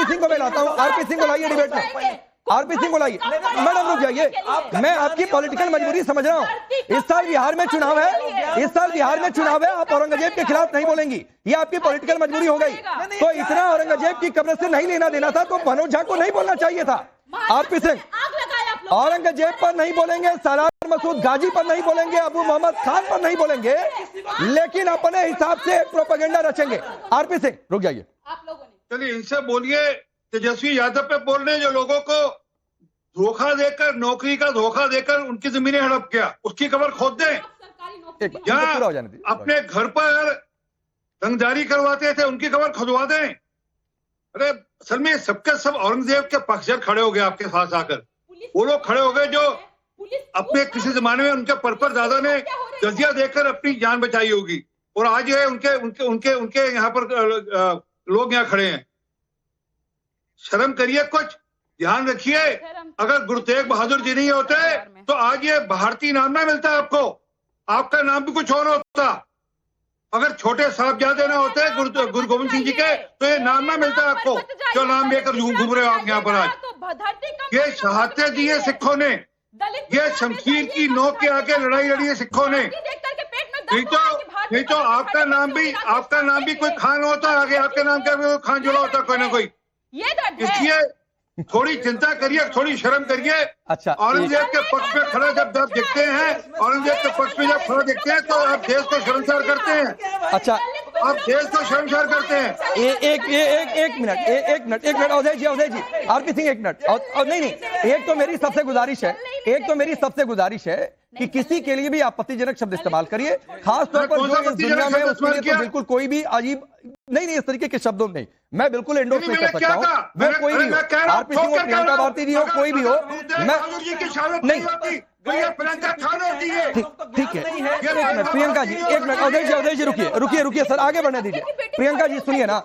सिंह को मैं लाता हूँ, आरपी सिंह को लाइए डिबेट में, आरपी सिंह को लाइए। मैडम रुक जाइए, मैं आपकी पॉलिटिकल मजबूरी समझ रहा हूँ। इस साल बिहार में चुनाव है, आप औरंगजेब के खिलाफ नहीं बोलेंगी, ये आपकी पॉलिटिकल मजबूरी हो गई। तो इतना औरंगजेब की कब्र से नहीं लेना देना था तो मनोज झा को नहीं बोलना चाहिए था। आरपी सिंह औरंगजेब पर नहीं बोलेंगे, सालार मसूद गाजी पर नहीं बोलेंगे, अबू मोहम्मद खान पर नहीं बोलेंगे, लेकिन अपने हिसाब से प्रोपेगेंडा रचेंगे। आरपी सिंह रुक जाइए, चलिए इनसे बोलिए। तेजस्वी यादव पे बोल रहे हैं जो लोगों को धोखा देकर, नौकरी का धोखा देकर उनकी जमीनें हड़प किया, उसकी खबर खोद दें। पूरा हो जाने दीजिए। अपने घर पर रंगदारी करवाते थे, उनकी खबर खुदवा दें। अरे असल में सबके सब औरंगजेब के पक्षधर खड़े हो गए आपके पास आकर। वो लोग खड़े हो गए जो अपने किसी जमाने में उनके परपर दादा ने जजिया देकर अपनी जान बचाई होगी, और आज ये उनके यहाँ पर लोग यहाँ खड़े हैं। शर्म करिए, कुछ ध्यान रखिए। अगर गुरु तेग बहादुर जी नहीं होते तो आज ये भारतीय नाम ना मिलता आपको, आपका नाम भी कुछ और होता। अगर छोटे साहबजादे ना होते गुरु गोविंद सिंह जी के तो ये नाम ना मिलता आपको, जो नाम लेकर घूम रहे हो आप यहाँ पर। आज ये शहादतें दी है सिखों ने, ये शमशीर की नोक के आके लड़ाई लड़ी है सिखों ने। नहीं तो आपका नाम भी कोई खान होता, आगे आपके नाम का खान जुड़ा होता कोई ना कोई। इसलिए थोड़ी चिंता करिए, थोड़ी शर्म करिए। अच्छा, औरंगजेब के पक्ष में खड़ा जब देखते हैं, औरंगजेब के पक्ष में जब खड़ा देखते हैं तो आप देश को शर्मसार करते हैं। अच्छा, आप देश को शर्मसार करते हैं। एक मिनट अवधेश जी, आरपी सिंह एक मिनट। नहीं, एक तो मेरी सबसे गुजारिश है कि किसी के लिए भी आपत्तिजनक शब्द इस्तेमाल करिए, खास तौर पर जो इस दुनिया में उसके लिए तो बिल्कुल कोई भी अजीब नहीं, इस तरीके के शब्दों में मैं बिल्कुल एंडोर्स नहीं कर सकता हूँ। वो कोई भी हो, आरपी सिंह हो, प्रियंका भारती जी हो, कोई भी हो, मैं नहीं। ठीक है, प्रियंका जी एक मिनट, अवधेश जी रुकिए सर, आगे बढ़ने दीजिए। प्रियंका जी सुनिए ना,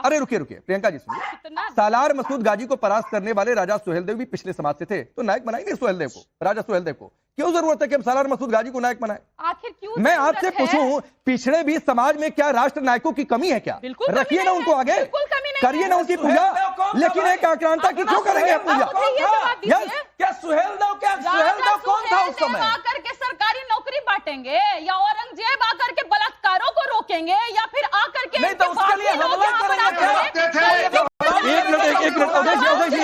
अरे रुकिए, प्रियंका जी सुनिए। सालार मसूद गाजी को परास्त करने वाले राजा सुहेलदेव भी पिछले समाज से थे, तो नायक बनाएंगे राजा सुहेलदेव को। क्यों जरूरत है कि हम सालार मसूद गाजी को नायक बनाए? आखिर क्यों? मैं आपसे पूछूं, पिछड़े भी समाज में क्या राष्ट्र नायकों की कमी है क्या? रखिए ना उनको आगे, करिए ना उनकी पूजा, लेकिन एक आक्रांता की क्यों करेंगे पूजा? क्या सुहेलदेव कौन था उस समय? आकर के सरकारी नौकरी बांटेंगे, या औरंगजेब आकर के बलात्कारों को रोकेंगे, या फिर आकर के नहीं तो उसके लिए हमला करेंगे। एक मिनट अवधेश जी,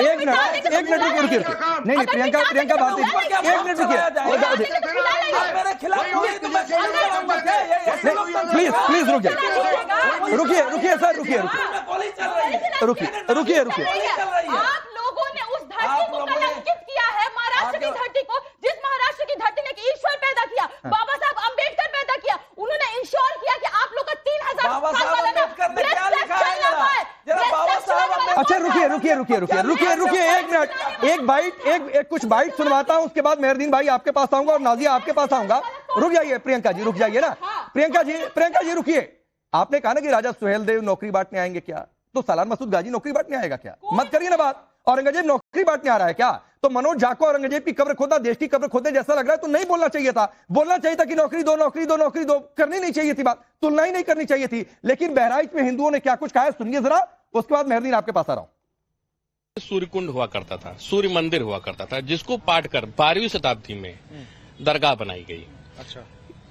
एक मिनट रुकिए। नहीं, प्रियंका भारती एक मिनट रुकिए, प्लीज रुकिए सर, रुकिए। आप लोगों ने उस धरती को कलंकित किया है, महाराष्ट्र की धरती को, जिस महाराष्ट्र की धरती ने ईश्वर पैदा किया, बाबा साहब अंबेडकर पैदा किया, उन्होंने इंश्योर किया कि आप लोग का 3000 अच्छा रुकिए, एक मिनट, एक कुछ बाइट सुनवाता हूं, उसके बाद मेहरदीन भाई आपके पास आऊंगा और नाजिया आपके पास आऊंगा। रुक जाइए प्रियंका जी, ना प्रियंका जी रुकिए। आपने कहा ना कि राजा सुहेलदेव नौकरी बांटने आएंगे क्या, तो सालार मसूद गाजी नौकरी बांटने आएगा क्या? मत करिए ना बात। औरंगजेब नौकरी बांटने आ रहा है क्या? तो मनोज झा को औरंगजेब की कब्र खोदा, देश की कब्र खोदे जैसा लग रहा है, तो नहीं बोलना चाहिए था। बोलना चाहिए था कि नौकरी दो, करनी नहीं चाहिए थी बात, तुलना ही नहीं करनी चाहिए थी। लेकिन बहराइच में हिंदुओं ने क्या कुछ कहा है सुनिए जरा, उसके बाद मेहरदीन आपके पास आ रहा हूं। सूर्य कुंड हुआ करता था, सूर्य मंदिर हुआ करता था, जिसको पाट कर 12वीं शताब्दी में दरगाह बनाई गई। अच्छा,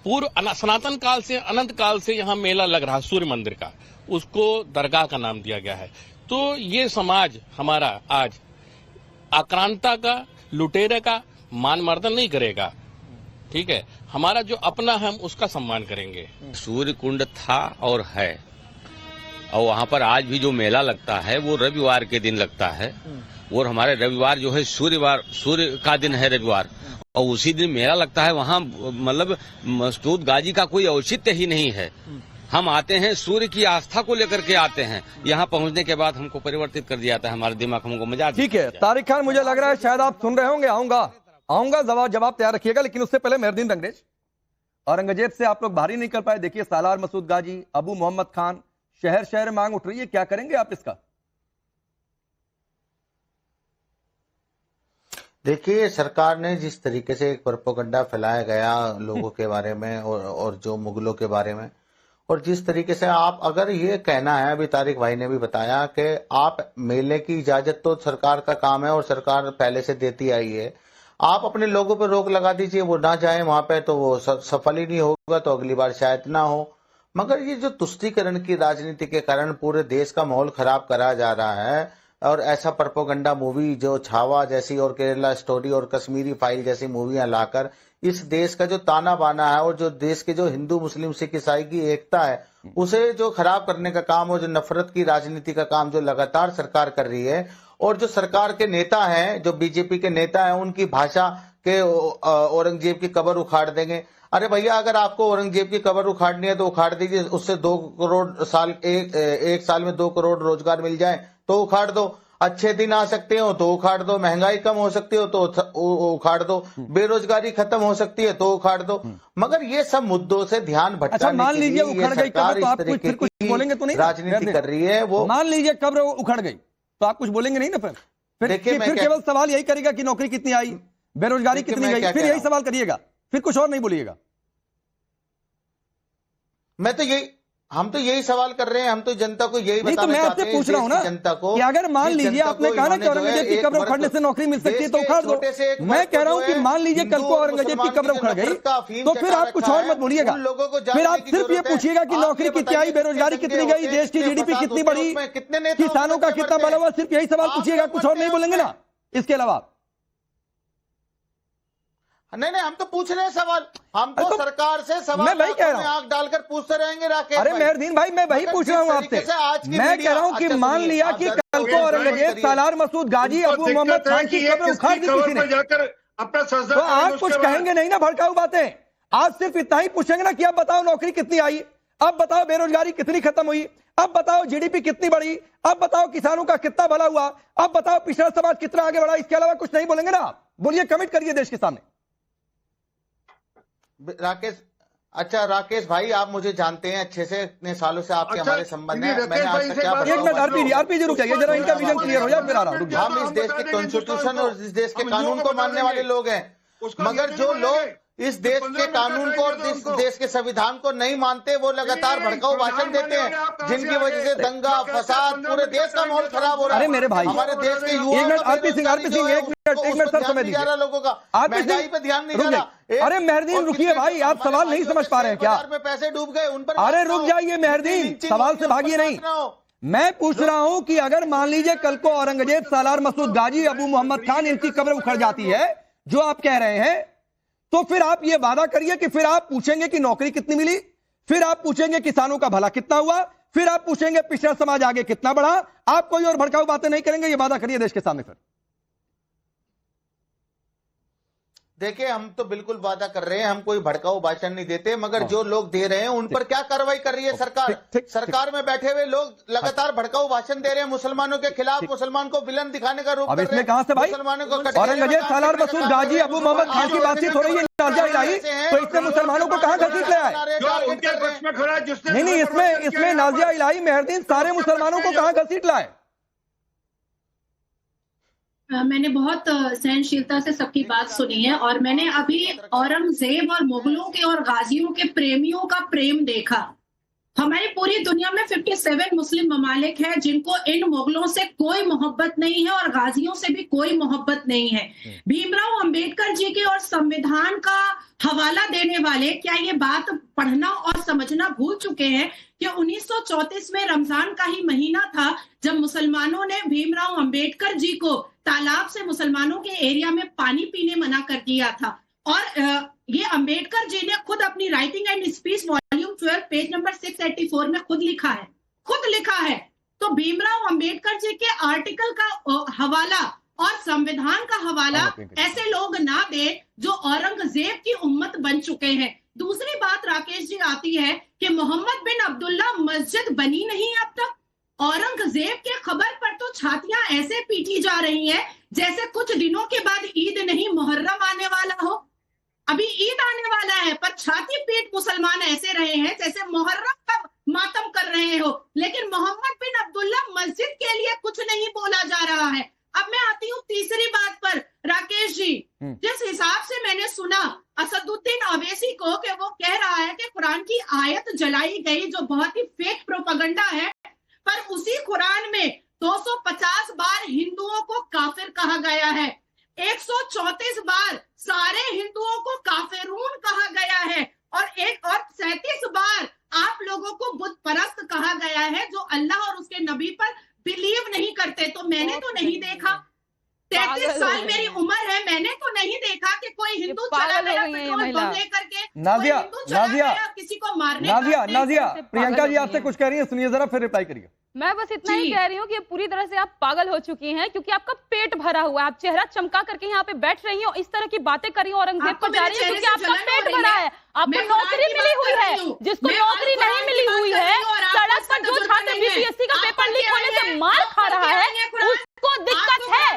पूर्व सनातन काल से, अनंत काल से यहाँ मेला लग रहा सूर्य मंदिर का, उसको दरगाह का नाम दिया गया है। तो ये समाज हमारा आज आक्रांता का, लुटेरे का मान मर्दन नहीं करेगा। ठीक है, हमारा जो अपना है हम उसका सम्मान करेंगे। सूर्य कुंड था और है, और वहाँ पर आज भी जो मेला लगता है वो रविवार के दिन लगता है। और हमारे रविवार जो है सूर्य का दिन है रविवार, और उसी दिन मेला लगता है। वहाँ मतलब मसूद गाजी का कोई औचित्य ही नहीं है। हम आते हैं सूर्य की आस्था को लेकर के आते हैं। यहाँ पहुँचने के बाद हमको परिवर्तित कर दिया जाता है, हमारे दिमाग हमको मजा। ठीक है तारिक खान, मुझे लग रहा है शायद आप सुन रहे होंगे। आऊंगा जवाब तैयार रखिएगा, लेकिन उससे पहले मेहरदीन रंगरेज, औरंगजेब से आप लोग बाहर ही नहीं कर पाए। देखिए सालार मसूद गाजी, अबू मोहम्मद खान, शहर शहर मांग उठ रही है, क्या करेंगे आप इसका? देखिए, सरकार ने जिस तरीके से एक प्रोपेगेंडा फैलाया गया लोगों के बारे में और जो मुगलों के बारे में, और जिस तरीके से आप अगर ये कहना है, अभी तारिक भाई ने भी बताया कि आप मेले की इजाजत तो सरकार का काम है और सरकार पहले से देती आई है, आप अपने लोगों पर रोक लगा दीजिए, वो ना जाए वहां पे तो वो सफल ही नहीं होगा, तो अगली बार शायद ना हो। मगर ये जो तुष्टीकरण की राजनीति के कारण पूरे देश का माहौल खराब करा जा रहा है, और ऐसा प्रोपेगेंडा मूवी जो छावा जैसी और केरला स्टोरी और कश्मीरी फाइल जैसी मूवियां लाकर इस देश का जो ताना बाना है और जो देश के जो हिंदू मुस्लिम सिख ईसाई की एकता है उसे जो खराब करने का काम और जो नफरत की राजनीति का काम जो लगातार सरकार कर रही है, और जो सरकार के नेता हैं, जो बीजेपी के नेता हैं, उनकी भाषा के औरंगजेब की कब्र उखाड़ देंगे। अरे भैया, अगर आपको औरंगजेब की कब्र उखाड़नी है तो उखाड़ दीजिए, उससे 2 करोड़ साल एक साल में 2 करोड़ रोजगार मिल जाए तो उखाड़ दो, अच्छे दिन आ सकते हो तो उखाड़ दो, महंगाई कम हो सकती हो तो उखाड़ दो, बेरोजगारी खत्म हो सकती है तो उखाड़ दो। मगर ये सब मुद्दों से ध्यान भटकाने के लिए ये सरकार इस तरीके की राजनीति कर रही है। वो मान लीजिए कब्र उखड़ गई तो आप कुछ बोलेंगे नहीं ना? फिर केवल सवाल यही करेगा कि नौकरी कितनी आई, बेरोजगारी कितनी गई, फिर यही सवाल करिएगा, फिर कुछ और नहीं बोलिएगा। हम तो यही सवाल कर रहे हैं, हम तो जनता को यही बताना चाहते हैं, पूछ रहा हूं ना जनता को कि अगर मान लीजिए आपने कहा ना कि औरंगजेब की कब्र उखाड़ने से नौकरी मिल सकती है तो उखाड़ दो। मैं कह रहा हूं कि मान लीजिए कल को औरंगजेब की कब्र उखड़ गई तो फिर आप कुछ और मत बोलिएगा, फिर आप सिर्फ ये पूछिएगा कि नौकरी कितनी आई, बेरोजगारी कितनी गई, देश की जीडीपी कितनी बढ़ी, किसानों का कितना बड़ा हुआ, सिर्फ यही सवाल पूछिएगा, कुछ और नहीं बोलेंगे ना इसके अलावा। नहीं, हम तो पूछ रहे हैं सवाल, हम तो सरकार से सवाल मैं वही कह रहा हूं, आंख डालकर पूछते रहेंगे राकेश। अरे मेहरदीन भाई, मैं वही पूछ रहा हूं आपसे। मैं कह रहा हूं कि मान लिया कि कल को औरंगजेब, सालार मसूद गाजी, अबू मोहम्मद खान की कब्र उखाड़ दी किसी ने, तो आज कुछ कहेंगे नहीं ना भड़काऊ बातें। आज सिर्फ इतना ही पूछेंगे ना कि अब बताओ नौकरी कितनी आई, अब बताओ बेरोजगारी कितनी खत्म हुई, अब बताओ जीडीपी कितनी बढ़ी, अब बताओ किसानों का कितना भला हुआ, अब बताओ पिछड़ा समाज कितना आगे बढ़ा। इसके अलावा कुछ नहीं बोलेंगे ना आप? बोलिए, कमिट करिए देश के सामने। राकेश भाई, आप मुझे जानते हैं अच्छे से, इतने सालों से आपके हमारे संबंध है। मैंने आज तक क्या एक मिनट आरपीजी रुक जाइए जरा, इनका विजन क्लियर हो जाए फिर आ रहा हूं। हम इस देश के कॉन्स्टिट्यूशन और इस देश के कानून को मानने वाले लोग हैं, मगर जो लोग इस देश के कानून को और इस देश के संविधान को नहीं मानते, वो लगातार भड़काऊ भाषण देते हैं, जिनकी वजह से दंगा फसाद, पूरे देश का माहौल खराब हो रहा है। अरे मेरे भाई, हमारे देश के युवा, एक मिनट सर समय दीजिए लोगों का, महंगाई पे ध्यान नहीं जा रहा। अरे मेहरदीन रुकिए भाई, आप सवाल नहीं समझ पा रहे हैं क्या? पैसे डूब गए उन पर। अरे रुक जाइए मेहरदीन, सवाल से भागिए नहीं। मैं पूछ रहा हूं कि अगर मान लीजिए कल को औरंगजेब, सालार मसूद गाजी, अबू मोहम्मद खान, इनकी कब्र उखड़ जाती है जो आप कह रहे हैं, तो फिर आप ये वादा करिए कि फिर आप पूछेंगे कि नौकरी कितनी मिली, फिर आप पूछेंगे किसानों का भला कितना हुआ, फिर आप पूछेंगे पिछड़ा समाज आगे कितना बढ़ा। आप कोई और भड़काऊ बातें नहीं करेंगे, ये वादा करिए देश के सामने। फिर देखिए, हम तो बिल्कुल वादा कर रहे हैं, हम कोई भड़काऊ भाषण नहीं देते, मगर जो लोग दे रहे हैं उन पर क्या कार्रवाई कर रही है सरकार? सरकार में बैठे हुए लोग लगातार भड़काऊ भाषण दे रहे हैं मुसलमानों के खिलाफ, मुसलमान को विलन दिखाने का रूप अब इसमें कहां से भाई मुसलमानों को औरंगजेब, सालार मसूद गाजी, अबू मोहम्मद खान की बातचीत हो रही है, नाजिया इलाही, तो इसमें मुसलमानों को कहां घसीट ले आए? नहीं, इसमें नाजिया इलाही, मेहरदीन, सारे मुसलमानों को कहां घसीट लाए? मैंने बहुत सहनशीलता से सबकी बात सुनी है, और मैंने अभी औरंगजेब और मुगलों के और गाजियों के प्रेमियों का प्रेम देखा। हमारी पूरी दुनिया में 57 मुस्लिम ममालिक है जिनको इन मुगलों से कोई मोहब्बत नहीं है और गाजियों से भी कोई मोहब्बत नहीं है। भीमराव अंबेडकर जी के और संविधान का हवाला देने वाले क्या ये बात पढ़ना और समझना भूल चुके हैं कि 1934 में रमजान का ही महीना था जब मुसलमानों ने भीमराव अंबेडकर जी को तालाब से मुसलमानों के एरिया में पानी पीने मना कर दिया था। और ये अंबेडकर जी ने खुद अपनी writing and speech volume 12 page number 684 में खुद लिखा है। तो भीमराव अंबेडकर जी के आर्टिकल का हवाला और संविधान का हवाला ऐसे लोग ना दे जो औरंगजेब की उम्मत बन चुके हैं। दूसरी बात राकेश जी आती है कि मोहम्मद बिन अब्दुल्ला मस्जिद बनी नहीं अब तक। औरंगजेब के खबर पर तो छातियां ऐसे पीटी जा रही हैं जैसे कुछ दिनों के बाद ईद नहीं मुहर्रम आने वाला हो। अभी ईद आने वाला है पर छाती पीट मुसलमान ऐसे रहे हैं जैसे मुहर्रम का मातम कर रहे हो। लेकिन मोहम्मद बिन अब्दुल्ला मस्जिद के लिए कुछ नहीं बोला जा रहा है। अब मैं आती हूँ तीसरी बात पर राकेश जी, जिस हिसाब से मैंने सुना असदुद्दीन ओवैसी को कि वो कह रहा है कि कुरान की आयत जलाई गई जो बहुत ही फेक प्रोपेगेंडा है, पर उसी कुरान में 250 बार हिंदुओं को काफिर कहा गया है, 134 बार सारे हिंदुओं को काफिरून कहा गया है और 37 बार आप लोगों को बुत परस्त कहा गया है जो अल्लाह और उसके नबी पर बिलीव नहीं करते। तो मैंने तो नहीं देखा, 33 साल मेरी उम्र है, मैंने तो नहीं देखा कि कोई हिंदू चला गया पेट्रोल बम लेकर के, नाजिया किसी को मारने। नाजिया प्रियंका जी आपसे कुछ कह रही है, सुनिए जरा फिर रिप्लाई करिए। मैं बस इतना ही कह रही हूँ कि पूरी तरह से आप पागल हो चुकी हैं क्योंकि आपका पेट भरा हुआ है। आप चेहरा चमका करके यहाँ पे बैठ रही हो, इस तरह की बातें कर रही हो, औरंगजेब पर जा रही है क्योंकि आपका पेट भरा है। आपको नौकरी मिली हुई है, जिसको नौकरी नहीं मिली हुई है, सड़क पर जो छात्र बीपीएससी का पेपर लीक होने से मार खा रहा है, उसको दिक्कत है।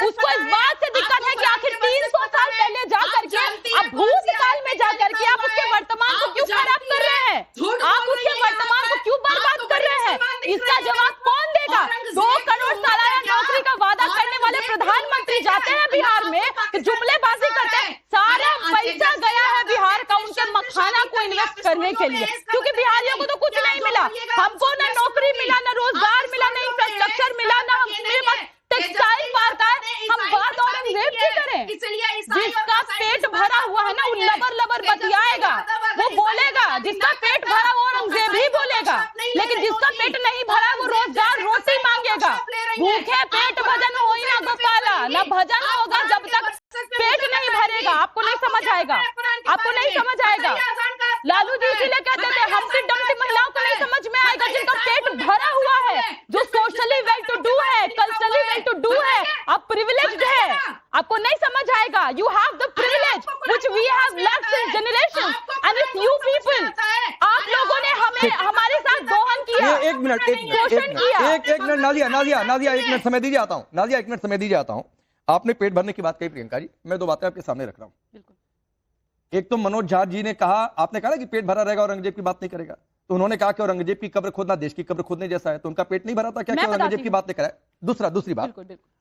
उसको इस बात से दिक्कत है कि आखिर 300 साल पहले जा करके अब भूतकाल में जा करके आप उसके वर्तमान को क्यों खराब कर रहे हैं? आप उसके वर्तमान को क्यों बर्बाद कर रहे हैं? इसका जवाब कौन देगा? 2 करोड़ सालाना नौकरी का वादा करने वाले प्रधानमंत्री जाते हैं बिहार में तो जुमलेबाजी करते हैं। सारा पैसा गया है बिहार का उनके मखाना को इन्वेस्ट करने के लिए, क्योंकि बिहारियों को तो कुछ नहीं मिला। हमको ना नौकरी मिला, ना रोजगार मिला, ना इंफ्रास्ट्रक्चर मिला, ना मेरे पास टेक्सटाइल पार्क है। हम बात औरंगजेब की करें, जिसका पेट भरा हुआ है ना वो लबर लबर बतियाएगा, वो बोलेगा। जिसका पेट भरा वो औरंगजेब ही बोलेगा, लेकिन जिसका पेट नहीं भरा वो रोजगार रोटी मांगेगा। भूखे पेट भजन हो ही ना गोपाला, ना भजन होगा जब तक पेट नहीं भरेगा। आपको नहीं समझ आएगा, आपको नहीं समझ आएगा। लालू जी इसीलिए कहते थे हम्प्टी डम्प्टी महिलाओं को नहीं समझ में आएगा जिनका पेट भरा हुआ है, जो सोशली वेल टू डू है, कल्चरली वेल टू डू है, आप प्रिविलेज्ड है। आपको नहीं समझ आएगा। You have the privilege which we have left since generation and it's you people. आप लोगों ने हमें हमारे साथ दोहन किया। एक मिनट नाजिया एक मिनट समय दीजिए, आता हूं। नाजिया एक मिनट समय दीजिए, आता हूं। आपने पेट भरने की बात कही प्रियंका जी, मैं 2 बातें आपके सामने रख रहा हूं। एक तो मनोज झा जी ने कहा, आपने कहा ना कि पेट भरा रहेगा, औरंगजेब की बात नहीं करेगा। तो उन्होंने कहा कि औरंगजेब की कब्र खोदना देश की कब्र खोदने जैसा है, तो उनका पेट नहीं भरा था क्या? औरंगजेब की बात नहीं कराए। दूसरी बात,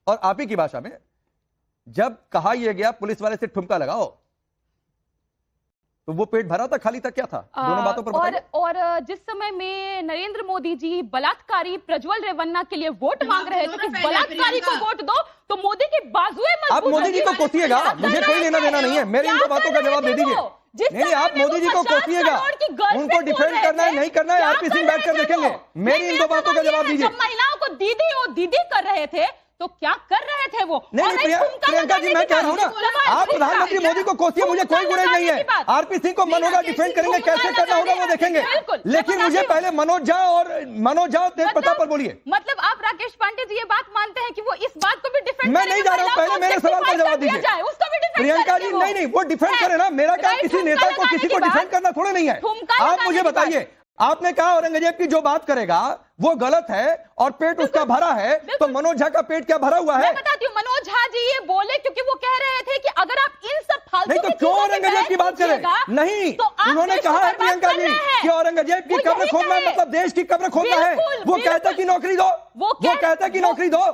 और आप ही की भाषा में जब कहा यह गया पुलिस वाले से ठुमका लगाओ, तो वो पेट भरा था खाली था, क्या था? दोनों बातों पर बताइए। और जिस समय में नरेंद्र मोदी जी बलात्कारी प्रज्वल रेवन्ना के लिए वोट मांग रहे थे कि बलात्कारी को वोट दो, तो मोदी की बाजुएं मजबूत। आप मोदी जी को कोसिएगा, मुझे कोई लेना देना नहीं है, मेरी इन बातों का जवाब दे दीजिए। नहीं, आप मोदी जी को कोसिएगा, उनको डिफेंड करना है नहीं करना है आरपी सिंह बैठकर देखेंगे। मेरी इन 2 बातों का जवाब दीजिए। महिलाओं को दीदी और दीदी कर रहे थे तो क्या कर रहे थे वो? नहीं, प्रियंका जी मैं कह रहा हूं ना, आप प्रधानमंत्री मोदी को कोसिए, मुझे कोई गुरेज नहीं है। आरपी सिंह को मन होगा डिफेंड करेंगे, कैसे करना होगा वो देखेंगे, लेकिन मुझे पहले मनोज झा तेज प्रताप पर बोलिए। मतलब आप राकेश पांडे जी ये बात मानते हैं कि वो इस बात को भी डिफेंड? मैं नहीं जा रहा हूं, पहले मेरे सवाल का जवाब दीजिए। प्रियंका जी नहीं, वो डिफेंड करे ना, मेरा काम किसी नेता को किसी को डिफेंड करना थोड़ा नहीं है। आप मुझे बताइए, आपने कहा औरंगजेब की जो बात करेगा वो गलत है और पेट उसका भरा है, तो मनोज झा का पेट क्या भरा हुआ है? मैं बताती हूँ, मनोज झा जी ये बोले क्योंकि वो कह रहे थे कि अगर आप इन सब फालतू नहीं तो क्यों औरंगजेब की बात करें? नहीं, उन्होंने कहा है प्रियंका जी कि औरंगजेब की कब्र खोदना मतलब देश की कब्र खोदना है। वो कहता कि नौकरी दो, वो कहता कि नौकरी दो।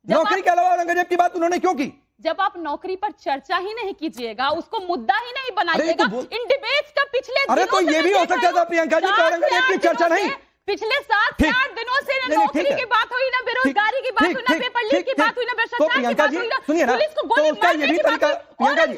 नौकरी के अलावा औरंगजेब की बात उन्होंने क्यों की? जब आप नौकरी पर चर्चा ही नहीं कीजिएगा, उसको मुद्दा ही नहीं बनाइएगा, इन डिबेट्स का पिछले अरे तो ये भी हो सकता था प्रियंका जी, औरंगजेब की चर्चा नहीं, पिछले 7 से 8 दिनों से ना नौकरी की बात हुई, ना बेरोजगारी की बात हुई, ना पेपर लीक की बात हुई, ना भ्रष्टाचार की बात हुई, सुनिए ना, पुलिस को तो गोली उसका ये भी तरीका, प्रियंका जी,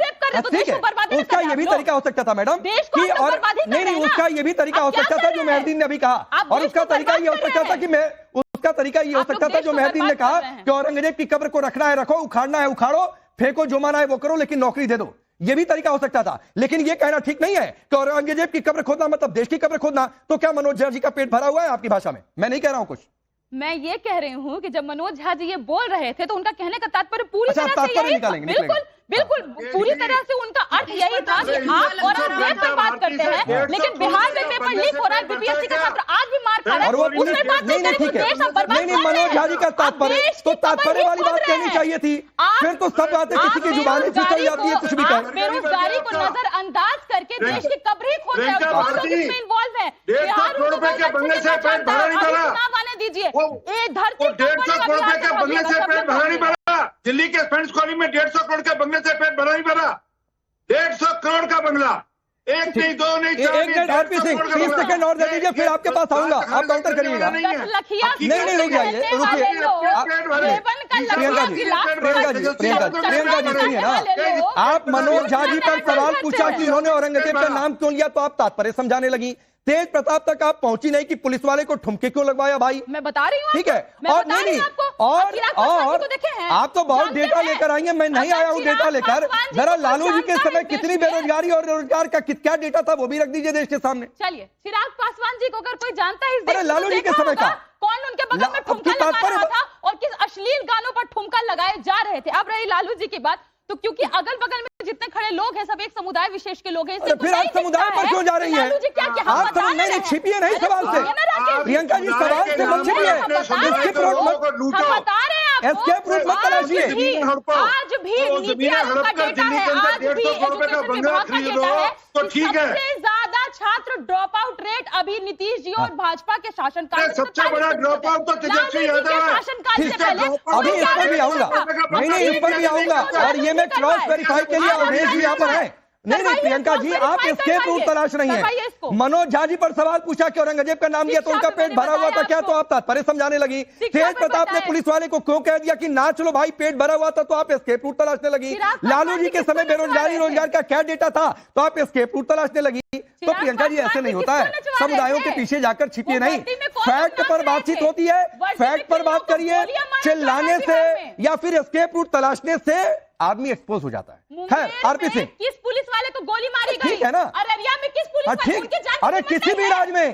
ठीक है, उसका ये भी तरीका हो सकता था मैडम कि, और नहीं, उसका ये भी तरीका हो सकता था जो मेहरदीन ने अभी कहा, और उसका तरीका ये हो सकता था कि उसका तरीका ये हो सकता था जो मेहरदीन ने कहा कि औरंगजेब की कब्र को रखना है रखो, उखाड़ना है उखाड़ो, फेंको, जो माना है वो करो, लेकिन नौकरी दे दो। ये भी तरीका हो सकता था, लेकिन ये कहना ठीक नहीं है कि औरंगजेब की कब्र खोदना मतलब देश की कब्र खोदना। तो क्या मनोज झा जी का पेट भरा हुआ है आपकी भाषा में? मैं नहीं कह रहा हूं कुछ, मैं ये कह रही हूँ कि जब मनोज झा जी ये बोल रहे थे तो उनका कहने का तात्पर्य पूरी तरह से यही था, बिल्कुल पूरी तरह से उनका अर्थ यही था कि आप औरंगजेब पर बात करते हैं, लेकिन बिहार में पेपर लीक हो रहा है, बीपीएससी का छात्र आज भी मार खा रहा है, उस पर बात नहीं करें तो देश अब बर्बाद। नहीं, मनोज झा जी का तात्पर्य तो तात्पर्य वाली बात कहनी चाहिए थी, फिर तो सब बातें किसी की जुबानी से चल जाती है, कुछ भी कहें। बेरोजगारी को नजरअंदाज करके देश की कब्र ही खोद रहे हैं, कौन लोग इसमें इन्वॉल्व है? बिहार के बंगले से पेट भरा नहीं भरा, चुनाव आने दीजिए, ये धरती 150 करोड़ रुपए के बंगले से पेट भरा नहीं भरा, दिल्ली के फ्रेंड्स कॉलोनी में 150 करोड़ के बंगले से पेट भरा नहीं भरा, 150 करोड़ का बंगला, एक नहीं, दो नहीं, चार नहीं, 1.5 सिंह 30 सेकंड और दे दीजिए, फिर आपके पास आऊंगा, आप काउंटर करिएगा। नहीं, रुक जाइए, रुकिए, प्रियंका जी सुनिए ना, आप मनोज झा जी पर सवाल पूछा कि उन्होंने औरंगजेब का नाम क्यों लिया, तो आप तात्पर्य समझाने लगी। तेज प्रताप तक आप पहुंची नहीं कि पुलिस वाले को ठुमके क्यों लगवाया भाई? मैं बता रही हूँ, ठीक है, और नहीं, और आप तो बहुत डेटा लेकर आएंगे, मैं नहीं आया हूँ डेटा लेकर। जरा लालू जी के समय कितनी बेरोजगारी और रोजगार का क्या डेटा था वो भी रख दीजिए देश के सामने। चलिए, चिराग पासवान जी को अगर कोई जानता है, अरे लालू जी के समय का कौन उनके बगल में ठुमका लगा रहा था और किस अश्लील गानों पर ठुमका लगाए जा रहे थे। अब रही लालू जी की बात, तो क्योंकि अगल बगल में जितने खड़े लोग हैं सब एक समुदाय विशेष के लोग हैं, फिर आप समुदाय पर क्यों जा रही हैं? आप नहीं छिपिए नहीं सवाल से, प्रियंका जी सवाल से मत छिपिए, एस्केप रूट मत तलाशिए। आज भी नीति आयोग का डेटा है, आज भी एजुकेशन विभाग का डेटा है, तो ठीक है, सबसे ज्यादा छात्र ड्रॉप आउट रेट अभी नीतीश जी और भाजपा के शासनकाल, सबसे बड़ा ड्रॉप आउट तो तेजस्वी यादव है। शासनकाल से पहले अभी इस पर भी आऊंगा, नहीं इस पर भी आऊंगा, और ये मैं क्रॉस वेरीफाई के लिए अवधेश जी यहाँ पर है। नहीं प्रियंका जी, आप एस्केप रूट तलाश रही हैं। मनोज झा जी पर सवाल पूछा कि औरंगजेब का नाम लिया तो उनका पेट भरा हुआ था क्या, तो आप तात्पर्य समझाने लगी। तेज प्रताप ने पुलिस वाले को क्यों कह दिया कि ना चलो भाई पेट भरा हुआ था, तो आप एस्केप रूट तलाशने लगी। लालू जी के समय बेरोजगारी रोजगार का क्या डेटा था, तो आप एस्केप रूट तलाशने लगी। तो प्रियंका जी ऐसे नहीं होता है, समुदायों के पीछे जाकर छिपिए नहीं, फैक्ट पर बातचीत होती है, फैक्ट पर बात करिए। चिल्लाने से या फिर एस्केप रूट तलाशने से आदमी एक्सपोज हो जाता है। खैर, आरपी सिंह, किस पुलिस वाले को गोली मारी गई? ठीक है ना, अररिया में किस पुलिस वाले? ठीक, अरे किसी भी राज्य में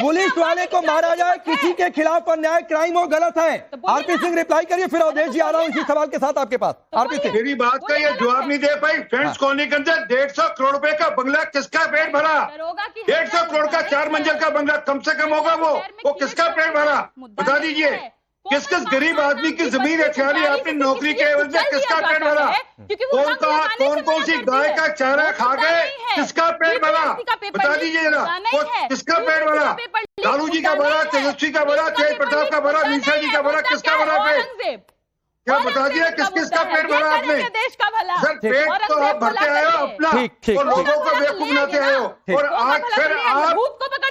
पुलिस वाले को मारा जाए, किसी के खिलाफ अन्याय क्राइम हो, गलत है। आरपी सिंह रिप्लाई करिए, फिर अवधेश जी आ रहा हूँ इसी सवाल के साथ आपके पास। आरपी सिंह, मेरी बात का ये जवाब नहीं दे पाई। फ्रेंड्स कॉलोनी के अंदर 150 करोड़ रुपए का बंगला किसका पेट भरा? 150 करोड़ का 4 मंजिल का बंगला कम से कम होगा, वो किसका पेट भरा? बता दीजिए, किस किस गरीब आदमी की जमीन हथियारी आपने नौकरी के एवज में किसका पेट भरा? कौन सी गाय का चारा खा गए, किसका पेट भरा? बता दीजिए जरा, वो किसका पेट भरा? लालू जी का भरा, तेजस्वी का भरा, तेज प्रताप का भरा, मीसा जी का भरा, किसका भरा पेट? क्या बता दिया किस किसका पेट भरा आपने? सर पेट तो आप भरते आए हो अपना, और लोगों को बेवकूफ बनाते आए हो, और आज फिर आप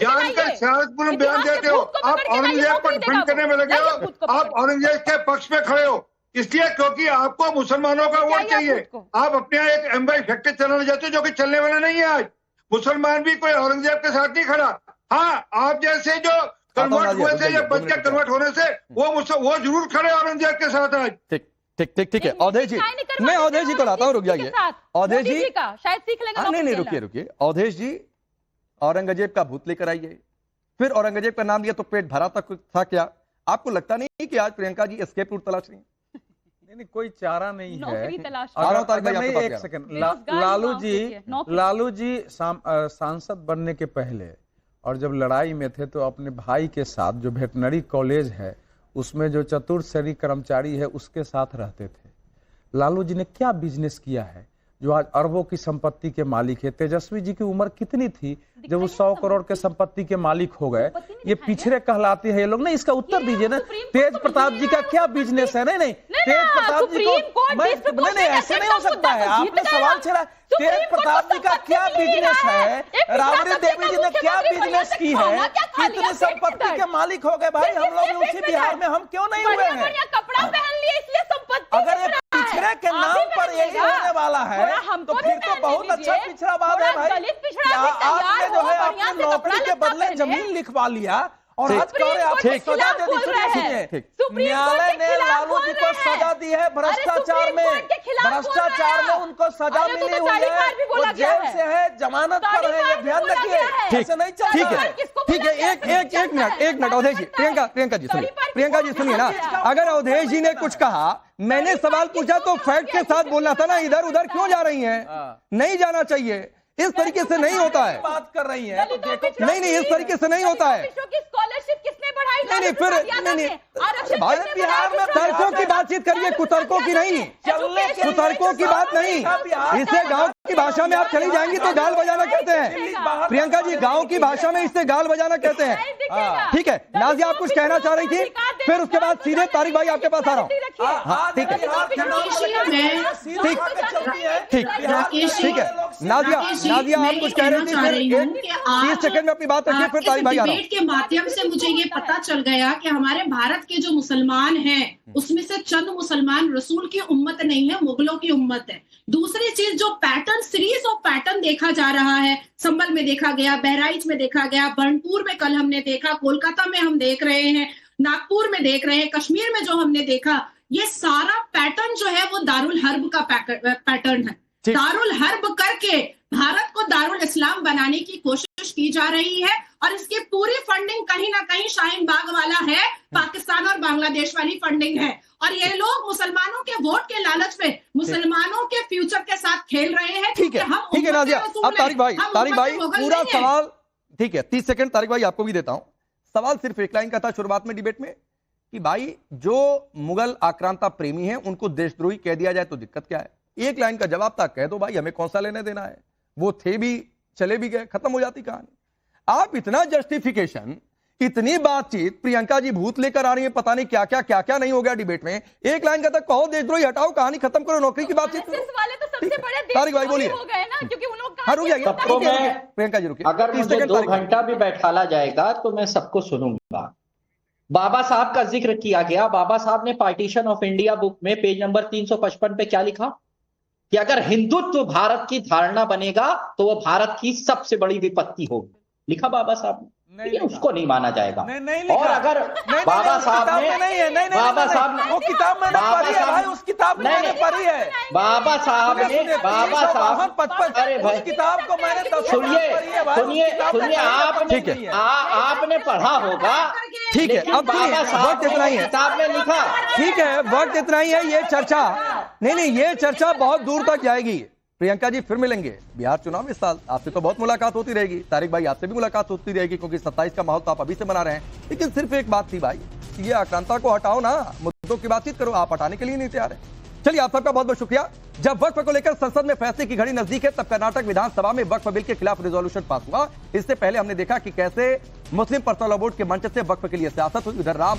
जानकर सियासतपूर्ण बयान देते हो। आप औरंगजेब को डिफेंड करने में लगे हो, आप औरंगजेब के पक्ष में खड़े हो, इसलिए क्योंकि आपको मुसलमानों का वोट चाहिए। आप अपने यहाँ एक एम्बाई फैक्ट्री चलाना चाहते हो जो कि चलने वाला नहीं है। आज मुसलमान भी कोई औरंगजेब के साथ नहीं खड़ा। हाँ, आप जैसे जो कन्वर्ट हुए थे या बच के कन्वर्ट होने से वो जरूर खड़े औरंगजेब के साथ आज। ठीक है, अवधेश जी, मैं अवधेश जी को लाता हूँ, रुक जाइए अवधेश जी, शायद सीख लेंगे। नहीं रुकिए अवधेश जी, औरंगजेब का भूत लेकर आइए, फिर औरंगजेब का नाम लिया तो पेट भरा तक था क्या? आपको लगता नहीं कि आज प्रियंका जी एस्केप रूट तलाश रही है? नहीं, कोई चारा नहीं है। नहीं, एक सेकंड, लालू जी सांसद बनने के पहले और जब लड़ाई में थे तो अपने भाई के साथ, जो वेटनरी कॉलेज है उसमें जो चतुर्थ श्रेणी कर्मचारी है उसके साथ रहते थे। लालू जी ने क्या बिजनेस किया है? जो आज अरबों की संपत्ति के मालिक है। तेजस्वी जी की उम्र कितनी थी जब वो 100 करोड़ के संपत्ति के मालिक हो गए? ये पिछड़े कहलाते हैं ये लोग। नहीं, इसका उत्तर दीजिए ना। तेज प्रताप जी का क्या बिजनेस है? नहीं, तेज प्रताप जी को नहीं, ऐसे नहीं हो सकता है। आपने सवाल छेड़ा। तेज प्रताप जी का क्या बिजनेस है? राबड़ी देवी जी ने क्या बिजनेस की है? कितनी संपत्ति के मालिक हो गए भाई? हम लोग उसी बिहार में हम क्यों नहीं हुए हैं? कपड़ा पहन लिए इसलिए संपत्ति। अगर ये पिछड़े के नाम पर यही होने वाला है तो फिर तो बहुत अच्छा पिछड़ावाद है भाई। आपने जो है अपने नौकरी के बदले जमीन लिखवा लिया और आज कह रहे आपको सजा दे दी। न्यायालय ने लालू जी को सजा दी है भ्रष्टाचार में। भ्रष्टाचार में उनको सजा मिली हुई है। वो जेल से है, जमानत पर है, ये ध्यान रखिए। ऐसे नहीं चलेगा। ठीक है, एक मिनट अवधेश जी। प्रियंका जी सुनिए, प्रियंका जी सुनिए ना। अगर अवधेश जी ने कुछ कहा, मैंने सवाल पूछा तो फैक्ट के साथ बोलना था ना। इधर उधर क्यों जा रही हैं? नहीं जाना चाहिए। इस तरीके से नहीं होता है। बात कर रही है तो देखो। नहीं, इस तरीके से नहीं होता है। स्कॉलरशिप किसने बढ़ाई? नहीं, फिर भाई बिहार में तर्कों की बातचीत करिए, कुतर्कों की नहीं। कुतर्कों की बात नहीं। इसे गांव की भाषा में आप चली जाएंगी तो गाल बजाना कहते हैं। प्रियंका जी, गांव की भाषा में इसे गाल बजाना कहते हैं। ठीक है, नाजिया आप कुछ कहना चाह रही थी, फिर उसके बाद सीधे तारिक भाई आपके पास आ रहा हूँ। ठीक है, ठीक है। नाजिया आप कुछ कह रहे थे, 30 सेकंड में अपनी बात रखिए, फिर तारिक भाई आ रहा हूं। के माध्यम से मुझे ये पता चल गया कि हमारे भारत के जो मुसलमान हैं उसमें से चंद मुसलमान रसूल की उम्मत नहीं है, मुगलों की उम्मत है। दूसरी चीज, जो पैटर्न, सीरीज ऑफ पैटर्न देखा जा रहा है, संभल में देखा गया, बहराइच में देखा गया, बर्नपुर में कल हमने देखा, कोलकाता में हम देख रहे हैं, नागपुर में देख रहे हैं, कश्मीर में जो हमने देखा, ये सारा पैटर्न जो है वो दारुल हर्ब का पैटर्न है। दारुल हर्ब करके भारत को दारुल इस्लाम बनाने की कोशिश की जा रही है और इसकी पूरी फंडिंग कहीं ना कहीं शाहीन बाग वाला है, पाकिस्तान और बांग्लादेश वाली फंडिंग है। और ये लोग मुसलमानों के वोट के लालच में मुसलमानों के फ्यूचर के साथ खेल रहे हैं। ठीक है नाजिया। अब तारिक भाई पूरा सवाल, ठीक है 30 सेकंड तारिक भाई आपको भी देता हूं। सवाल सिर्फ एक लाइन का था शुरुआत में डिबेट में कि भाई जो मुगल आक्रांता प्रेमी है उनको देशद्रोही कह दिया जाए तो दिक्कत क्या है? एक लाइन का जवाब था, कह दो भाई, हमें कौन सा लेने देना है, वो थे भी, चले भी गए, खत्म हो जाती कहानी। आप इतना जस्टिफिकेशन, इतनी बातचीत, प्रियंका जी भूत लेकर आ रही है, पता नहीं क्या क्या नहीं हो गया डिबेट में। एक लाइन का था, कहो देशद्रोही, हटाओ, कहानी खत्म करो, नौकरी की बातचीत करो। तारिक भाई बोलिए। प्रियंका जी रुकिए। अगर मुझे 2 घंटा भी बैठाला जाएगा तो मैं सबको सुनूंगा। बाबा साहब का जिक्र किया गया। बाबा साहब ने पार्टीशन ऑफ इंडिया बुक में पेज नंबर 355 पे क्या लिखा कि अगर हिंदुत्व भारत की धारणा बनेगा तो वो भारत की सबसे बड़ी विपत्ति होगी। लिखा बाबा साहब ने, उसको नहीं माना जाएगा। और अगर बाबा साहब ने बाबा साहब ने वो किताब मैंने पढ़ी है भाई, उस किताब मैंने पढ़ी है। बाबा साहब ने बाबा साहब अरे भाई उस किताब को मैंने सुनिए आपने पढ़ा होगा। ठीक है, अब वक्त इतना ही है, किताब में लिखा। ठीक है, वक्त इतना ही है। ये चर्चा नहीं, ये चर्चा बहुत दूर तक जाएगी। प्रियंका जी फिर मिलेंगे बिहार चुनाव इस साल, आपसे तो बहुत मुलाकात होती रहेगी। तारिक भाई आपसे भी मुलाकात होती रहेगी क्योंकि 27 का माहौल तो आप अभी से बना रहे हैं। लेकिन सिर्फ एक बात थी भाई, ये आक्रांता को हटाओ ना, मुद्दों की बातचीत करो। आप हटाने के लिए नहीं तैयार है। चलिए, आप सबका बहुत बहुत शुक्रिया। जब वक्फ को लेकर संसद में फैसले की घड़ी नजदीक है तब कर्नाटक विधानसभा में वक्फ बिल के खिलाफ रेजोल्यूशन पास हुआ। इससे पहले हमने देखा कि कैसे मुस्लिम पर्सनल लॉ बोर्ड के मंच से वक्फ के लिए सियासत हुई। उधर राम